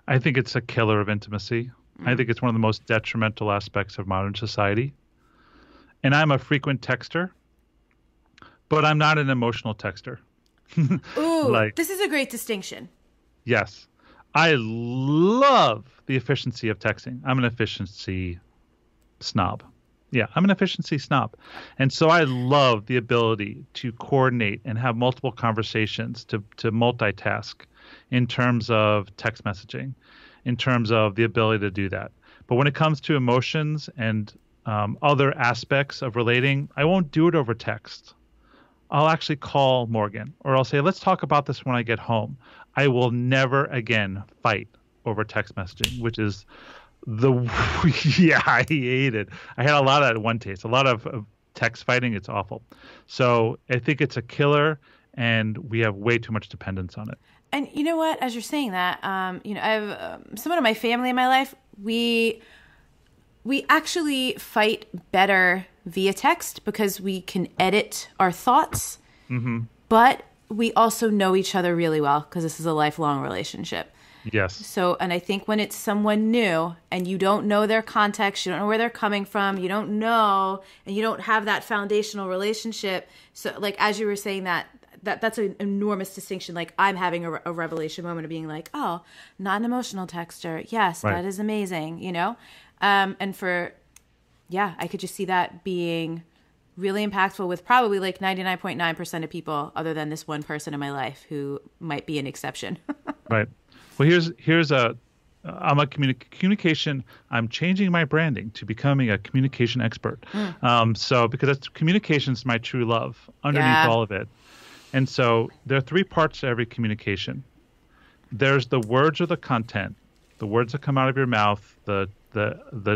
I think it's a killer of intimacy. I think it's one of the most detrimental aspects of modern society. And I'm a frequent texter, but I'm not an emotional texter. Ooh, this is a great distinction. Yes. I love the efficiency of texting. I'm an efficiency snob. Yeah, I'm an efficiency snob. And so I love the ability to coordinate and have multiple conversations, to multitask in terms of text messaging. in terms of the ability to do that. But when it comes to emotions and other aspects of relating, I won't do it over text. I'll actually call Morgan, or I'll say, let's talk about this when I get home. I will never again fight over text messaging, which is I hate it. I had a lot of that one taste, a lot of text fighting. It's awful. So I think it's a killer, and we have way too much dependence on it. And you know what? As you're saying that, I have someone in my family in my life. We actually fight better via text because we can edit our thoughts, but we also know each other really well because this is a lifelong relationship. Yes. So, and I think when it's someone new and you don't know their context, you don't know where they're coming from, you don't know, and you don't have that foundational relationship. So, like, as you were saying that's an enormous distinction. Like, I'm having a revelation moment of being like, oh, not an emotional texter. Yes, right. That is amazing, And I could just see that being really impactful with probably like 99.9% of people other than this one person in my life who might be an exception. Right. Well, I'm a communication. I'm changing my branding to becoming a communication expert. So because communication is my true love underneath all of it. And so there are three parts to every communication. There's the words or the content, the words that come out of your mouth, the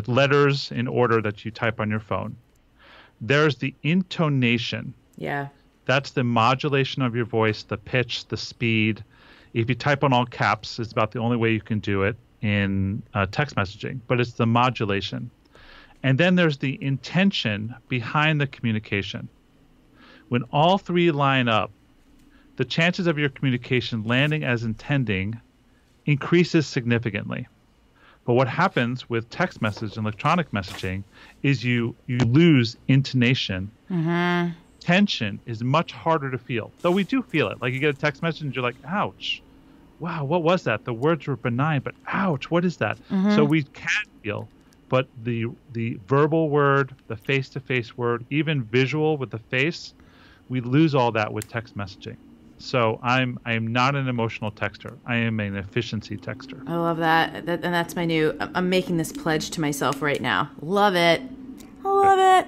letters in order that you type on your phone. There's the intonation. Yeah. That's the modulation of your voice, the pitch, the speed. If you type on all caps, it's about the only way you can do it in text messaging, but it's the modulation. And then there's the intention behind the communication. When all three line up, the chances of your communication landing as intending increases significantly. But what happens with text message and electronic messaging is you lose intonation. Tension is much harder to feel, though we do feel it. Like, you get a text message and you're like, ouch, wow, what was that? The words were benign, but ouch, what is that? So we can feel, but the verbal word, the face-to-face word, even visual with the face, we lose all that with text messaging. So I am not an emotional texter. I am an efficiency texter. I love that. And that's my new, I'm making this pledge to myself right now. Love it. I love it.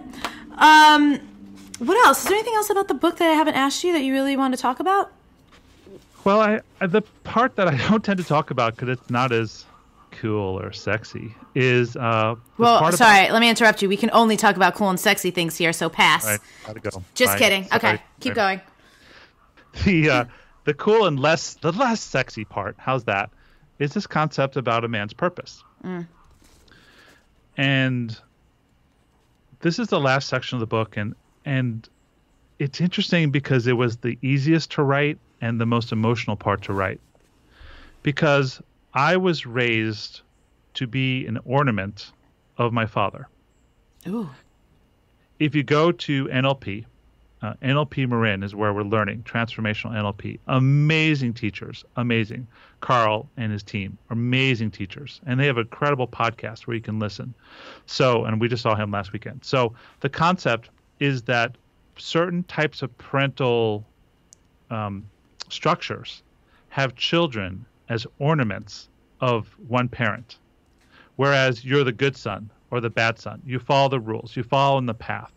What else? Is there anything else about the book that I haven't asked you that you really want to talk about? Well, the part that I don't tend to talk about because it's not as cool or sexy is let me interrupt you. We can only talk about cool and sexy things here, so pass. All right, gotta go. Just Bye. kidding. Sorry. Okay, keep going. The cool and less sexy part, how's that, is this concept about a man's purpose. And this is the last section of the book, and it's interesting because it was the easiest to write and the most emotional part to write. Because I was raised to be an ornament of my father. Ooh. If you go to NLP, NLP Marin is where we're learning transformational NLP. Amazing teachers, amazing. Carl and his team, amazing teachers. And they have an incredible podcast where you can listen. So, and we just saw him last weekend. So the concept is that certain types of parental structures have children as ornaments of one parent. Whereas you're the good son or the bad son. You follow the rules. You follow in the path.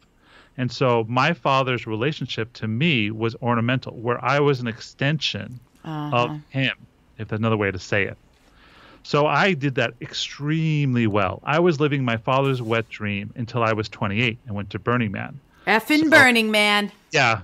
And so my father's relationship to me was ornamental, where I was an extension of him, if there's another way to say it. So I did that extremely well. I was living my father's wet dream until I was 28 and went to Burning Man. Burning Man. Yeah.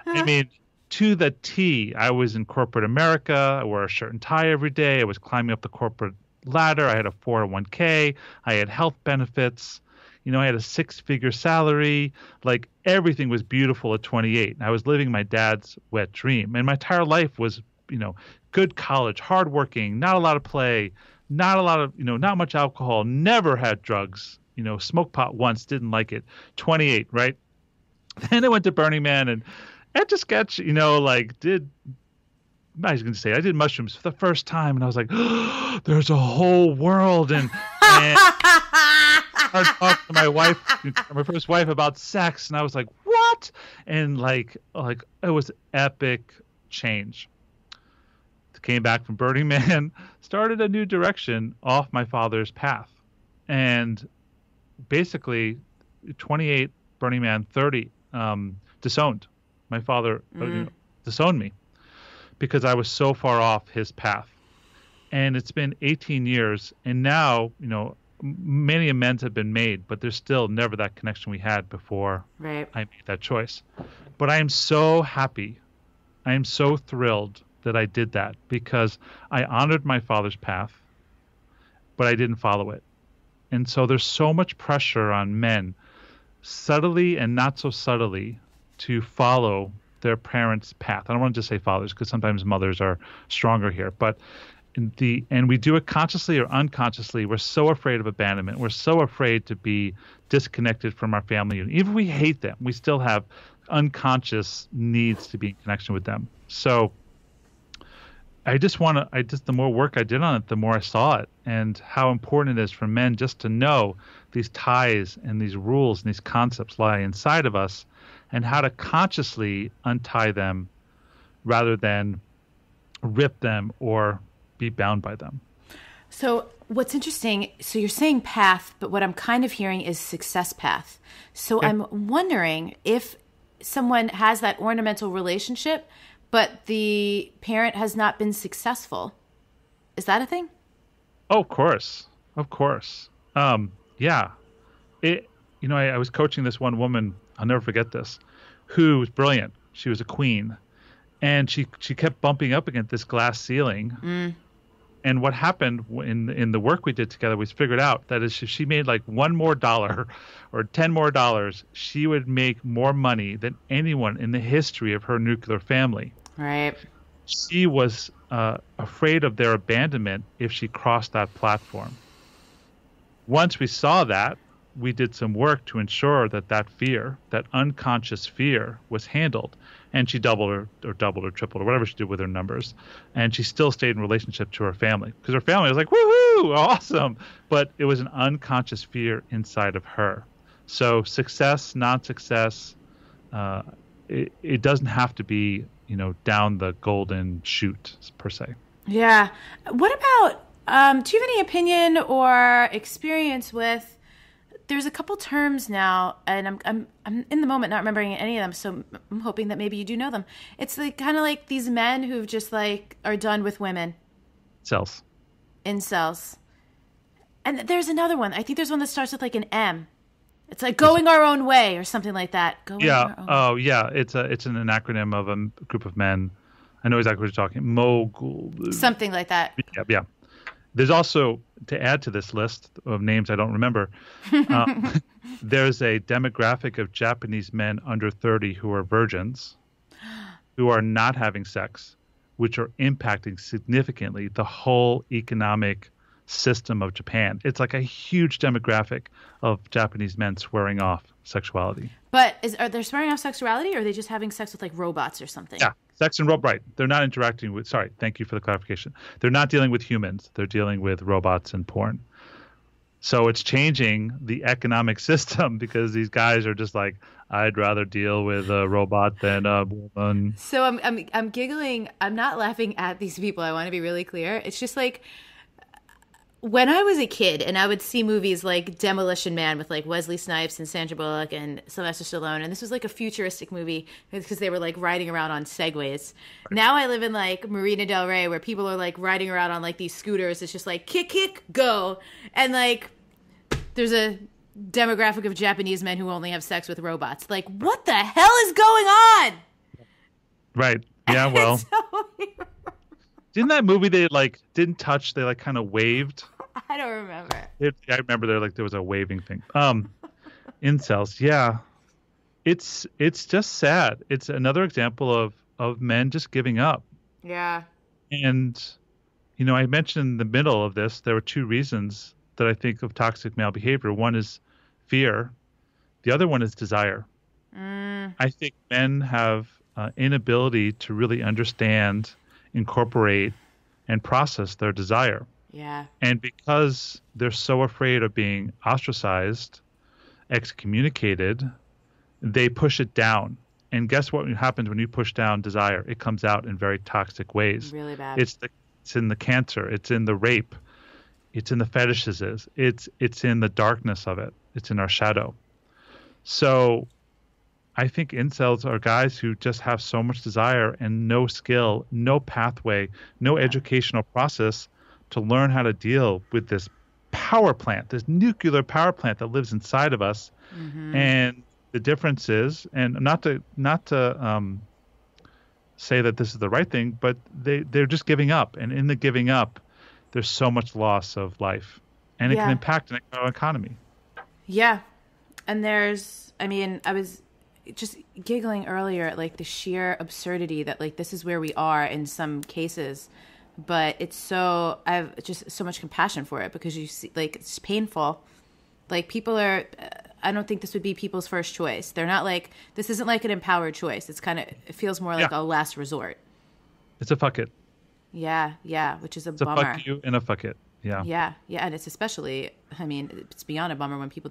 I mean, to the T, I was in corporate America. I wore a shirt and tie every day. I was climbing up the corporate ladder. I had a 401k. I had health benefits. I had a 6-figure salary. Like, everything was beautiful at 28. I was living my dad's wet dream. And my entire life was, good college, hardworking, not a lot of play, not a lot of, not much alcohol, never had drugs, smoked pot once, didn't like it. 28, right? Then I went to Burning Man and I just got, I was going to say, I did mushrooms for the first time. And I was like, oh, there's a whole world. And I started talking to my wife, my first wife, about sex, and I was like, "What?" And like it was epic change. came back from Burning Man, started a new direction off my father's path. And basically, 28 Burning Man, 30 disowned. My father disowned me because I was so far off his path. And it's been 18 years, and now, many amends have been made, but there's still never that connection we had before I made that choice. But I am so happy. I am so thrilled that I did that because I honored my father's path, but I didn't follow it. And so there's so much pressure on men, subtly and not so subtly, to follow their parents' path. I don't want to just say fathers because sometimes mothers are stronger here, but and we do it consciously or unconsciously. We're so afraid of abandonment. We're so afraid to be disconnected from our family. Even if we hate them, we still have unconscious needs to be in connection with them. So the more work I did on it, the more I saw it and how important it is for men just to know these ties and these rules and these concepts lie inside of us and how to consciously untie them rather than rip them or be bound by them. So what's interesting, so you're saying path, but what I'm kind of hearing is success path. So okay. I'm wondering if someone has that ornamental relationship, but the parent has not been successful. Is that a thing? Oh, of course. Of course. Yeah. I was coaching this one woman, I'll never forget this, who was brilliant. She was a queen. And she kept bumping up against this glass ceiling. And what happened in the work we did together, we figured out that if she made like $1 more or $10 more, she would make more money than anyone in the history of her nuclear family. Right. She was afraid of their abandonment if she crossed that platform. Once we saw that, we did some work to ensure that fear, that unconscious fear, was handled. And she doubled or tripled or whatever she did with her numbers. And she still stayed in relationship to her family because her family was like, woohoo, awesome. But it was an unconscious fear inside of her. So success, non-success, it doesn't have to be, down the golden chute per se. Yeah. What about, do you have any opinion or experience with, there's a couple terms now, and I'm in the moment not remembering any of them, so I'm hoping that maybe you do know them. It's like kind of like these men who've just like are done with women. Incels. And there's another one. I think there's one that starts with like an M. It's like going our own way or something like that. Oh yeah. It's an acronym of a group of men. I know exactly what you're talking. Mogul. Something like that. Yeah. There's also, to add to this list of names I don't remember, there's a demographic of Japanese men under 30 who are virgins, who are not having sex, which are impacting significantly the whole economic system of Japan. It's like a huge demographic of Japanese men swearing off sexuality. But are they swearing off sexuality, or are they just having sex with like robots or something? Yeah. Sex and robot, right. They're not interacting with, sorry, thank you for the clarification. They're not dealing with humans. They're dealing with robots and porn. So it's changing the economic system because these guys are just like, I'd rather deal with a robot than a woman. So I'm giggling. I'm not laughing at these people. I want to be really clear. It's just like, when I was a kid and I would see movies like Demolition Man with like Wesley Snipes and Sandra Bullock and Sylvester Stallone, and this was like a futuristic movie because they were like riding around on Segways. Right. Now I live in like Marina Del Rey where people are like riding around on like these scooters. It's just like kick, go. And like there's a demographic of Japanese men who only have sex with robots. Like, what the hell is going on? Right. Yeah, well. Didn't that movie they like didn't touch, they like kind of waved? I don't remember. I remember there was a waving thing. Incels, yeah. It's just sad. It's another example of men just giving up. Yeah. And I mentioned in the middle of this, there were two reasons that I think of toxic male behavior. One is fear. The other one is desire. I think men have inability to really understand, incorporate, and process their desire. Yeah. And because they're so afraid of being ostracized, excommunicated, they push it down. And guess what happens when you push down desire? It comes out in very toxic ways. Really bad. It's in the cancer. It's in the rape. It's in the fetishes. It's in the darkness of it. It's in our shadow. So I think incels are guys who just have so much desire and no skill, no pathway, no educational process to learn how to deal with this power plant, this nuclear power plant that lives inside of us. Mm-hmm. And the difference is, and not to say that this is the right thing, but they're just giving up. And in the giving up, there's so much loss of life. And it can impact an economy. Yeah. And I was just giggling earlier at like the sheer absurdity that like this is where we are in some cases, but I have just so much compassion for it because you see like it's painful. Like people I don't think this would be people's first choice. They're not like, this isn't like an empowered choice. It feels more like a last resort. It's a fuck it. Yeah. Which is a bummer. It's a fuck you and a fuck it. Yeah. Yeah. And it's especially, it's beyond a bummer when people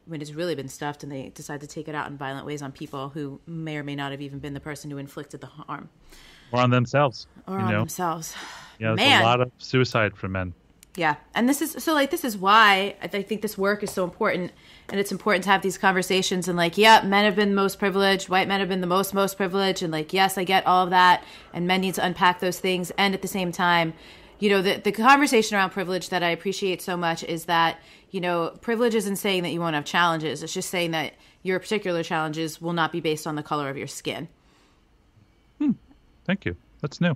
when it's really been stuffed and they decide to take it out in violent ways on people who may or may not have even been the person who inflicted the harm. Or on themselves. Themselves. Yeah, there's a lot of suicide for men. Yeah. And this is why I think this work is so important. And it's important to have these conversations and like, men have been the most privileged. White men have been the most privileged. And like, yes, I get all of that. And men need to unpack those things. And at the same time, the conversation around privilege that I appreciate so much is that, privilege isn't saying that you won't have challenges. It's just saying that your particular challenges will not be based on the color of your skin. Thank you. That's new.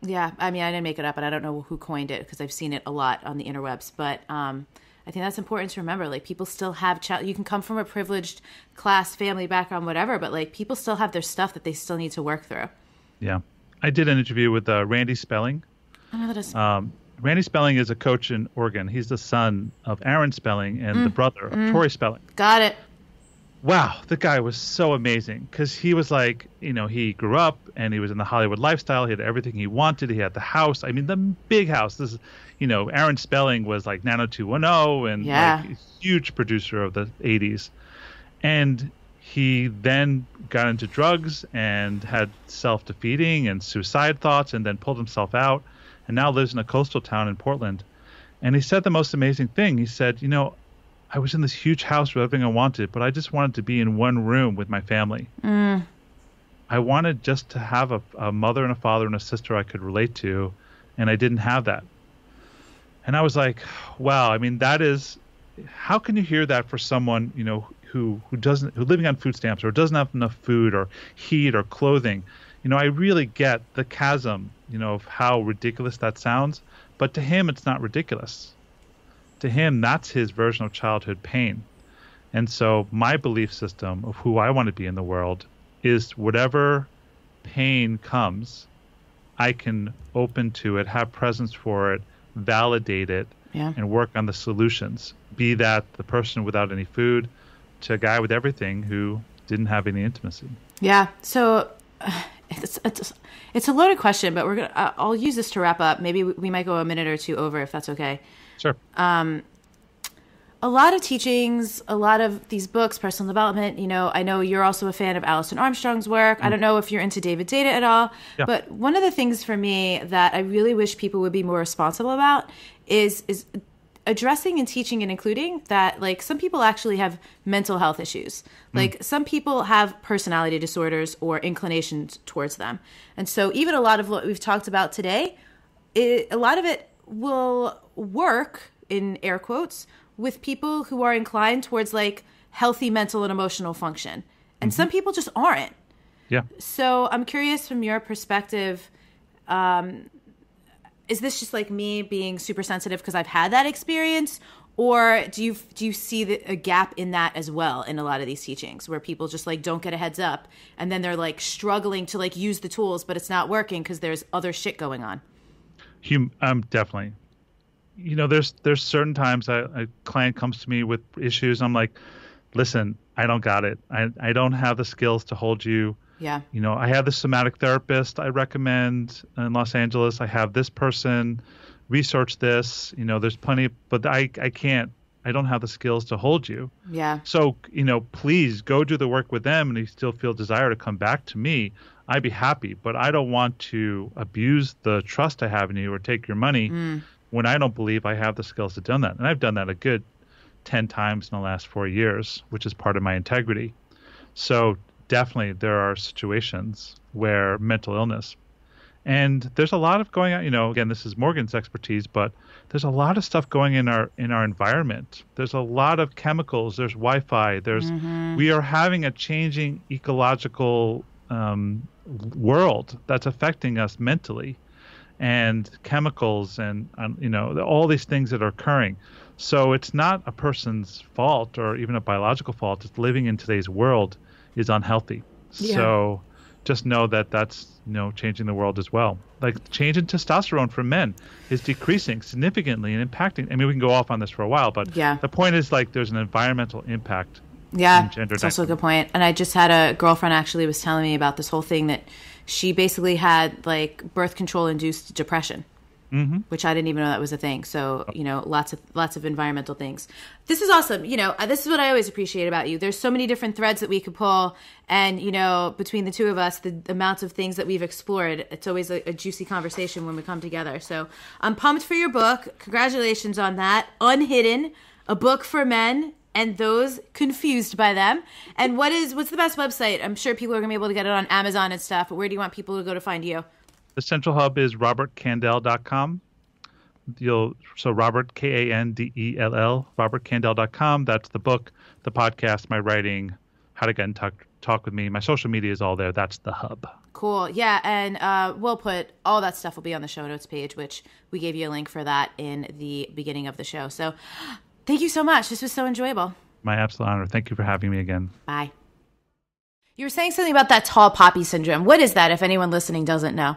Yeah. I mean, I didn't make it up and I don't know who coined it because I've seen it a lot on the interwebs, but, I think that's important to remember. Like people still have, you can come from a privileged class, family background, whatever, but like people still have their stuff that they still need to work through. Yeah. I did an interview with Randy Spelling. I know that is. Randy Spelling is a coach in Oregon. He's the son of Aaron Spelling and the brother of Tori Spelling. Got it. Wow, the guy was so amazing because he was like, he grew up and he was in the Hollywood lifestyle. He had everything he wanted. He had the house. I mean, the big house. This is, Aaron Spelling was like 90210 and like a huge producer of the 80s. And he then got into drugs and had self-defeating and suicide thoughts and then pulled himself out and now lives in a coastal town in Portland. And he said the most amazing thing. He said, I was in this huge house with everything I wanted, but I just wanted to be in one room with my family. I wanted just to have a mother and a father and a sister I could relate to, and I didn't have that. And I was like, wow, I mean, that is, how can you hear that for someone, who living on food stamps or doesn't have enough food or heat or clothing? I really get the chasm, of how ridiculous that sounds, but to him, it's not ridiculous. To him, that's his version of childhood pain. And so my belief system of who I want to be in the world is whatever pain comes, I can open to it, have presence for it, validate it, and work on the solutions. Be that the person without any food to a guy with everything who didn't have any intimacy. Yeah. So it's a loaded question, but I'll use this to wrap up. Maybe we might go a minute or two over if that's okay. Sure. A lot of teachings, a lot of these books, personal development, I know you're also a fan of Alison Armstrong's work. I don't know if you're into David Data at all, but one of the things for me that I really wish people would be more responsible about is addressing and teaching and including that, like, some people actually have mental health issues. Like, some people have personality disorders or inclinations towards them. And so even a lot of what we've talked about today, a lot of it will work, in air quotes, with people who are inclined towards, like, healthy mental and emotional function. And some people just aren't. Yeah. So I'm curious from your perspective, is this just like me being super sensitive because I've had that experience? Or do you see a gap in that as well in a lot of these teachings where people just like don't get a heads up and then they're like struggling to like use the tools, but it's not working because there's other shit going on? Definitely. There's certain times a client comes to me with issues. I'm like, listen, I don't got it. I don't have the skills to hold you. Yeah. I have this somatic therapist I recommend in Los Angeles. I have this person research this. There's plenty, but I can't I don't have the skills to hold you. Yeah. So, please go do the work with them, and you still feel desire to come back to me, I'd be happy. But I don't want to abuse the trust I have in you or take your money when I don't believe I have the skills to do that. And I've done that a good 10 times in the last 4 years, which is part of my integrity. So definitely there are situations where mental illness, and there's a lot of going on, again, this is Morgan's expertise, but there's a lot of stuff going in our environment. There's a lot of chemicals, there's Wi-Fi, we are having a changing ecological world that's affecting us mentally, and chemicals and all these things that are occurring. So it's not a person's fault or even a biological fault. It's living in today's world is unhealthy. Yeah. So just know that that's changing the world as well. Like change in testosterone for men is decreasing significantly and impacting. I mean, we can go off on this for a while, but the point is like there's an environmental impact. Yeah, it's also a good point. And I just had a girlfriend actually was telling me about this whole thing that she basically had like birth control induced depression. Which I didn't even know that was a thing. So, lots of environmental things. This is awesome. This is what I always appreciate about you. There's so many different threads that we could pull. And, between the two of us, the amounts of things that we've explored, it's always a juicy conversation when we come together. So I'm pumped for your book. Congratulations on that. Unhidden, a book for men and those confused by them. And what's the best website? I'm sure people are going to be able to get it on Amazon and stuff. But where do you want people to go to find you? The central hub is robertkandell.com. So Robert, Kandell, robertkandell.com. That's the book, the podcast, my writing, how to get in talk with me. My social media is all there. That's the hub. Cool. Yeah, and we'll put all that stuff will be on the show notes page, which we gave you a link for that in the beginning of the show. So thank you so much. This was so enjoyable. My absolute honor. Thank you for having me again. Bye. You were saying something about that tall poppy syndrome. What is that, if anyone listening doesn't know?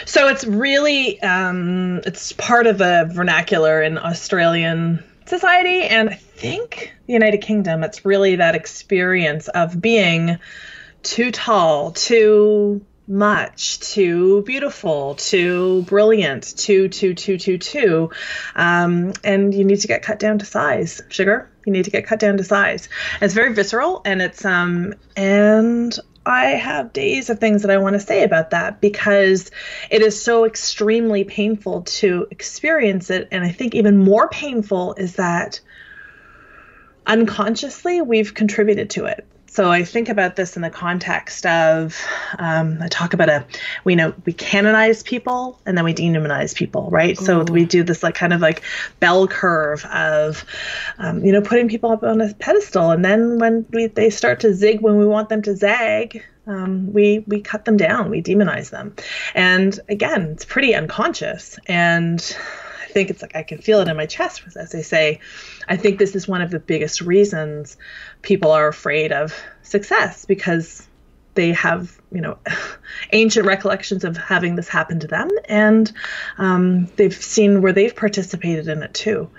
So it's really, it's part of the vernacular in Australian society, and I think the United Kingdom, it's really that experience of being too tall, too much, too beautiful, too brilliant, and you need to get cut down to size. Sugar, you need to get cut down to size. And it's very visceral, and it's, and I have days of things that I want to say about that because it is so extremely painful to experience it. And I think even more painful is that unconsciously we've contributed to it. So I think about this in the context of, I talk about we canonize people and then we dehumanize people, right? Ooh. So we do this kind of bell curve of, putting people up on a pedestal. And then when they start to zig when we want them to zag, we cut them down, we demonize them. And again, it's pretty unconscious. And I think it's I can feel it in my chest, as I say. I think this is one of the biggest reasons people are afraid of success, because they have, ancient recollections of having this happen to them, and they've seen where they've participated in it too.